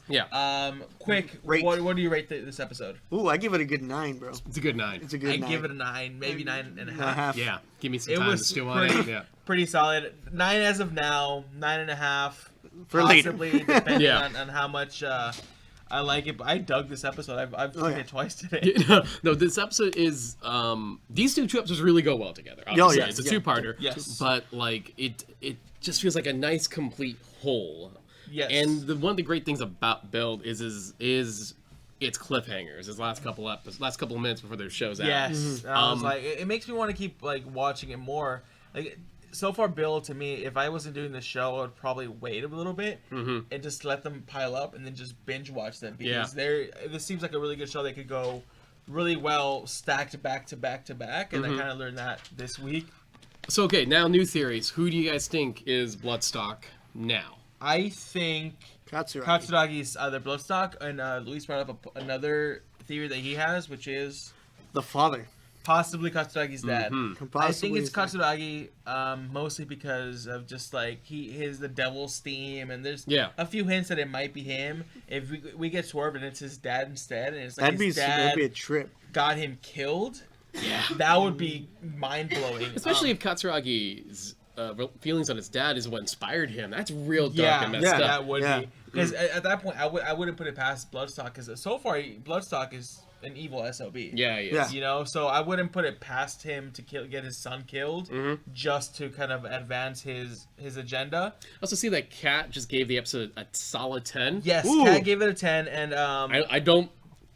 Speaker 1: Quick,
Speaker 3: rate.
Speaker 1: What do you rate this episode?
Speaker 3: Ooh, I give it a good 9, bro.
Speaker 2: It's a good 9.
Speaker 3: It's a good 9.
Speaker 1: I give it a 9, maybe 9.5.
Speaker 2: Yeah, give me some time to stew on it.
Speaker 1: Pretty solid. 9 as of now, 9.5
Speaker 3: for
Speaker 1: possibly
Speaker 3: later.
Speaker 1: Depending on how much I like it. But I dug this episode. I've seen it twice today.
Speaker 2: No, this episode is these two episodes really go well together. Obviously. It's a two-parter. But like it just feels like a nice complete whole. And one of the great things about Build is its cliffhangers. His last couple of minutes before their show's out.
Speaker 1: I was like, it makes me want to keep like watching it more. Like so far, Build to me, if I wasn't doing this show, I would probably wait a little bit and just let them pile up and then just binge watch them, because this seems like a really good show. They could go really well stacked back to back to back, and I kind of learned that this week.
Speaker 2: So okay, now new theories. Who do you guys think is Bloodstock now?
Speaker 1: I think Katsuragi's either Bloodstock, and Luis brought up another theory that he has, which is
Speaker 3: the father.
Speaker 1: Possibly Katsuragi's dad. I think it's
Speaker 3: Katsuragi,
Speaker 1: mostly because of just like the devil's theme, and there's a few hints that it might be him. If we get swerved and it's his dad instead, and it's like that'd be
Speaker 3: a trip.
Speaker 1: Got him killed. That would be mind blowing.
Speaker 2: Especially if Katsuragi's feelings on his dad is what inspired him. That's real dark and messed up.
Speaker 1: That would be, because at that point I wouldn't put it past Bloodstock, because so far Bloodstock is an evil SOB. You know, so I wouldn't put it past him to get his son killed just to kind of advance his agenda.
Speaker 2: I also see that Kat just gave the episode a solid 10.
Speaker 1: Yes, Kat gave it a 10, and
Speaker 2: I don't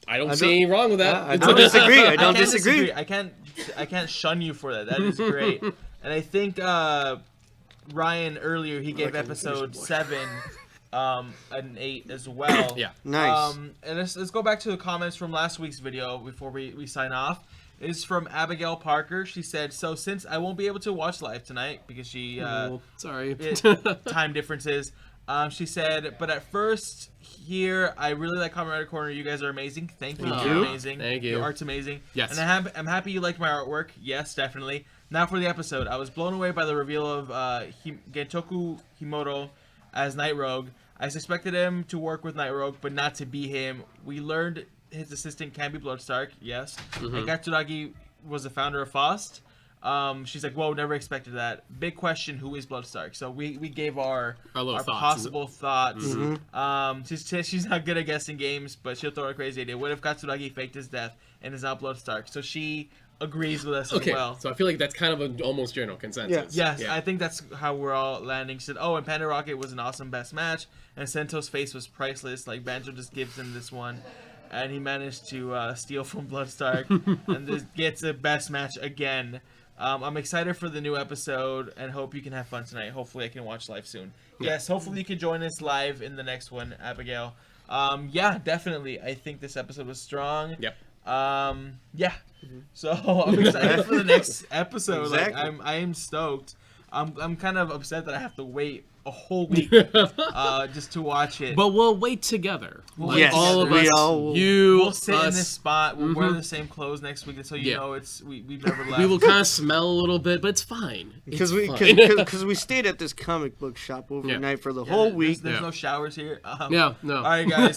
Speaker 2: see anything wrong with that.
Speaker 3: I don't disagree. I don't disagree.
Speaker 1: I can't shun you for that. That is great. And I think Ryan earlier, he gave episode 7 an 8 as well.
Speaker 2: Yeah.
Speaker 3: Nice.
Speaker 1: And let's go back to the comments from last week's video before we sign off. Is from Abigail Parker. She said, so since I won't be able to watch live tonight because she
Speaker 2: Sorry.
Speaker 1: time differences, she said, but at first here I really like Kamen Rider Corner. You guys are amazing. Thank you.
Speaker 2: Thank
Speaker 1: You're
Speaker 2: you.
Speaker 1: amazing.
Speaker 2: Thank you.
Speaker 1: Your art's amazing.
Speaker 2: Yes.
Speaker 1: And I'm happy you liked my artwork. Yes, definitely. Now for the episode. I was blown away by the reveal of Gentoku Himoto as Night Rogue. I suspected him to work with Night Rogue, but not to be him. We learned his assistant can be Bloodstark, yes. And Katsuragi was the founder of Faust. She's like, whoa, never expected that. Big question, who is Bloodstark? So we gave our
Speaker 2: thoughts.
Speaker 1: possible thoughts. She's not good at guessing games, but she'll throw a crazy idea. What if Katsuragi faked his death and is not Bloodstark? So she agrees with us as well.
Speaker 2: So I feel like that's kind of an almost general consensus.
Speaker 1: Yes, I think that's how we're all landing. She said, oh, and Panda Rocket was an awesome best match, and Sento's face was priceless. Like, Banjo just gives him this one, and he managed to steal from Bloodstark, and this gets a best match again. I'm excited for the new episode, and hope you can have fun tonight. Hopefully I can watch live soon. Yes, hopefully you can join us live in the next one, Abigail. Yeah, definitely. I think this episode was strong.
Speaker 2: Yep.
Speaker 1: Yeah. So I'm excited for the next episode.
Speaker 3: Exactly.
Speaker 1: Like I am stoked. I'm kind of upset that I have to wait a whole week just to watch it.
Speaker 2: But we'll wait together.
Speaker 3: Yes,
Speaker 2: all of
Speaker 3: we
Speaker 2: us.
Speaker 3: all will.
Speaker 1: We'll sit in this spot. We'll wear the same clothes next week, so you know we've never left.
Speaker 2: We will kind of smell a little bit, but it's fine.
Speaker 3: Because we stayed at this comic book shop overnight for the whole week.
Speaker 1: There's no showers here.
Speaker 2: No.
Speaker 1: All right, guys.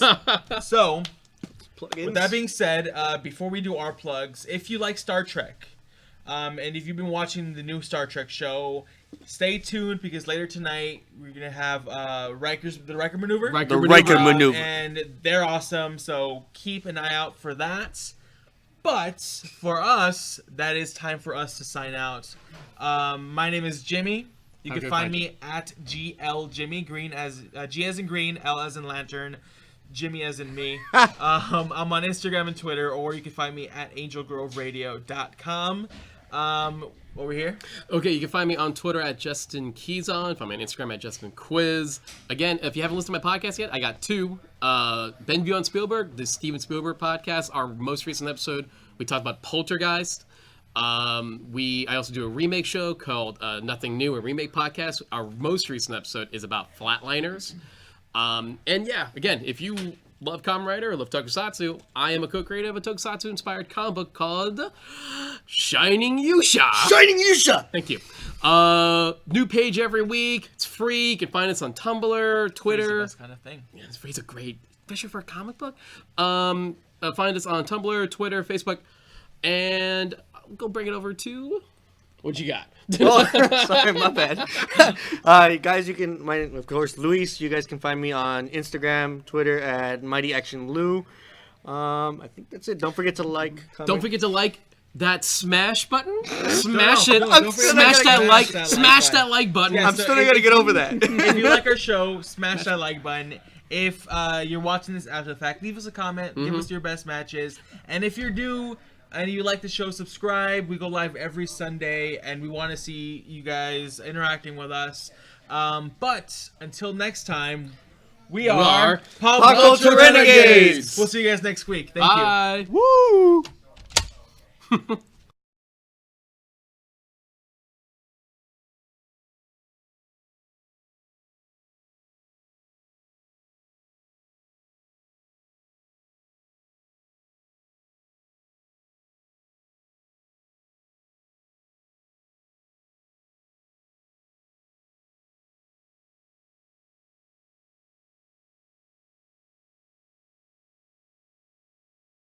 Speaker 1: So,
Speaker 3: Plugins.
Speaker 1: with that being said, before we do our plugs, if you like Star Trek, and if you've been watching the new Star Trek show, stay tuned because later tonight we're gonna have the Riker Maneuver.
Speaker 3: The Riker Maneuver.
Speaker 1: And they're awesome, so keep an eye out for that. But for us, that is time for us to sign out. My name is Jimmy. You can find me at GL Jimmy, green as G as in green, L as in lantern, Jimmy as in me. I'm on Instagram and Twitter, or you can find me at angelgroveradio.com. Over here.
Speaker 2: Okay, you can find me on Twitter at Justin Keyson. Find me on Instagram at Justin Quiz. Again, if you haven't listened to my podcast yet, I got 2. Benview on Spielberg, the Steven Spielberg podcast. Our most recent episode, we talked about Poltergeist. I also do a remake show called Nothing New, a remake podcast. Our most recent episode is about Flatliners. And yeah, again, if you love Kamen Rider or love Tokusatsu, I am a co-creator of a Tokusatsu-inspired comic book called Shining Yusha.
Speaker 3: Shining Yusha!
Speaker 2: Thank you. New page every week. It's free. You can find us on Tumblr, Twitter.
Speaker 1: It's the best kind of thing.
Speaker 2: Yeah, it's free. It's a great, especially for a comic book. Find us on Tumblr, Twitter, Facebook, and go bring it over to... What you got?
Speaker 3: Sorry, my bad. Guys, you can, of course, Luis. You guys can find me on Instagram, Twitter at Mighty Action Lou. I think that's it. Don't forget to like. Comment.
Speaker 2: Don't forget to like that smash button. Smash it.
Speaker 1: don't forget
Speaker 2: Smash
Speaker 1: to
Speaker 2: that like.
Speaker 1: smash that
Speaker 2: Smash
Speaker 1: like
Speaker 2: that like button.
Speaker 1: Yeah,
Speaker 3: I'm still gonna get over that.
Speaker 1: If you like our show, smash that like button. If you're watching this after the fact, leave us a comment. Give us your best matches. And if you're new and you like the show, subscribe. We go live every Sunday, and we want to see you guys interacting with us. But until next time, we are
Speaker 3: Pop Culture Renegades.
Speaker 1: We'll see you guys next week. Thank you.
Speaker 2: Bye.
Speaker 3: Woo!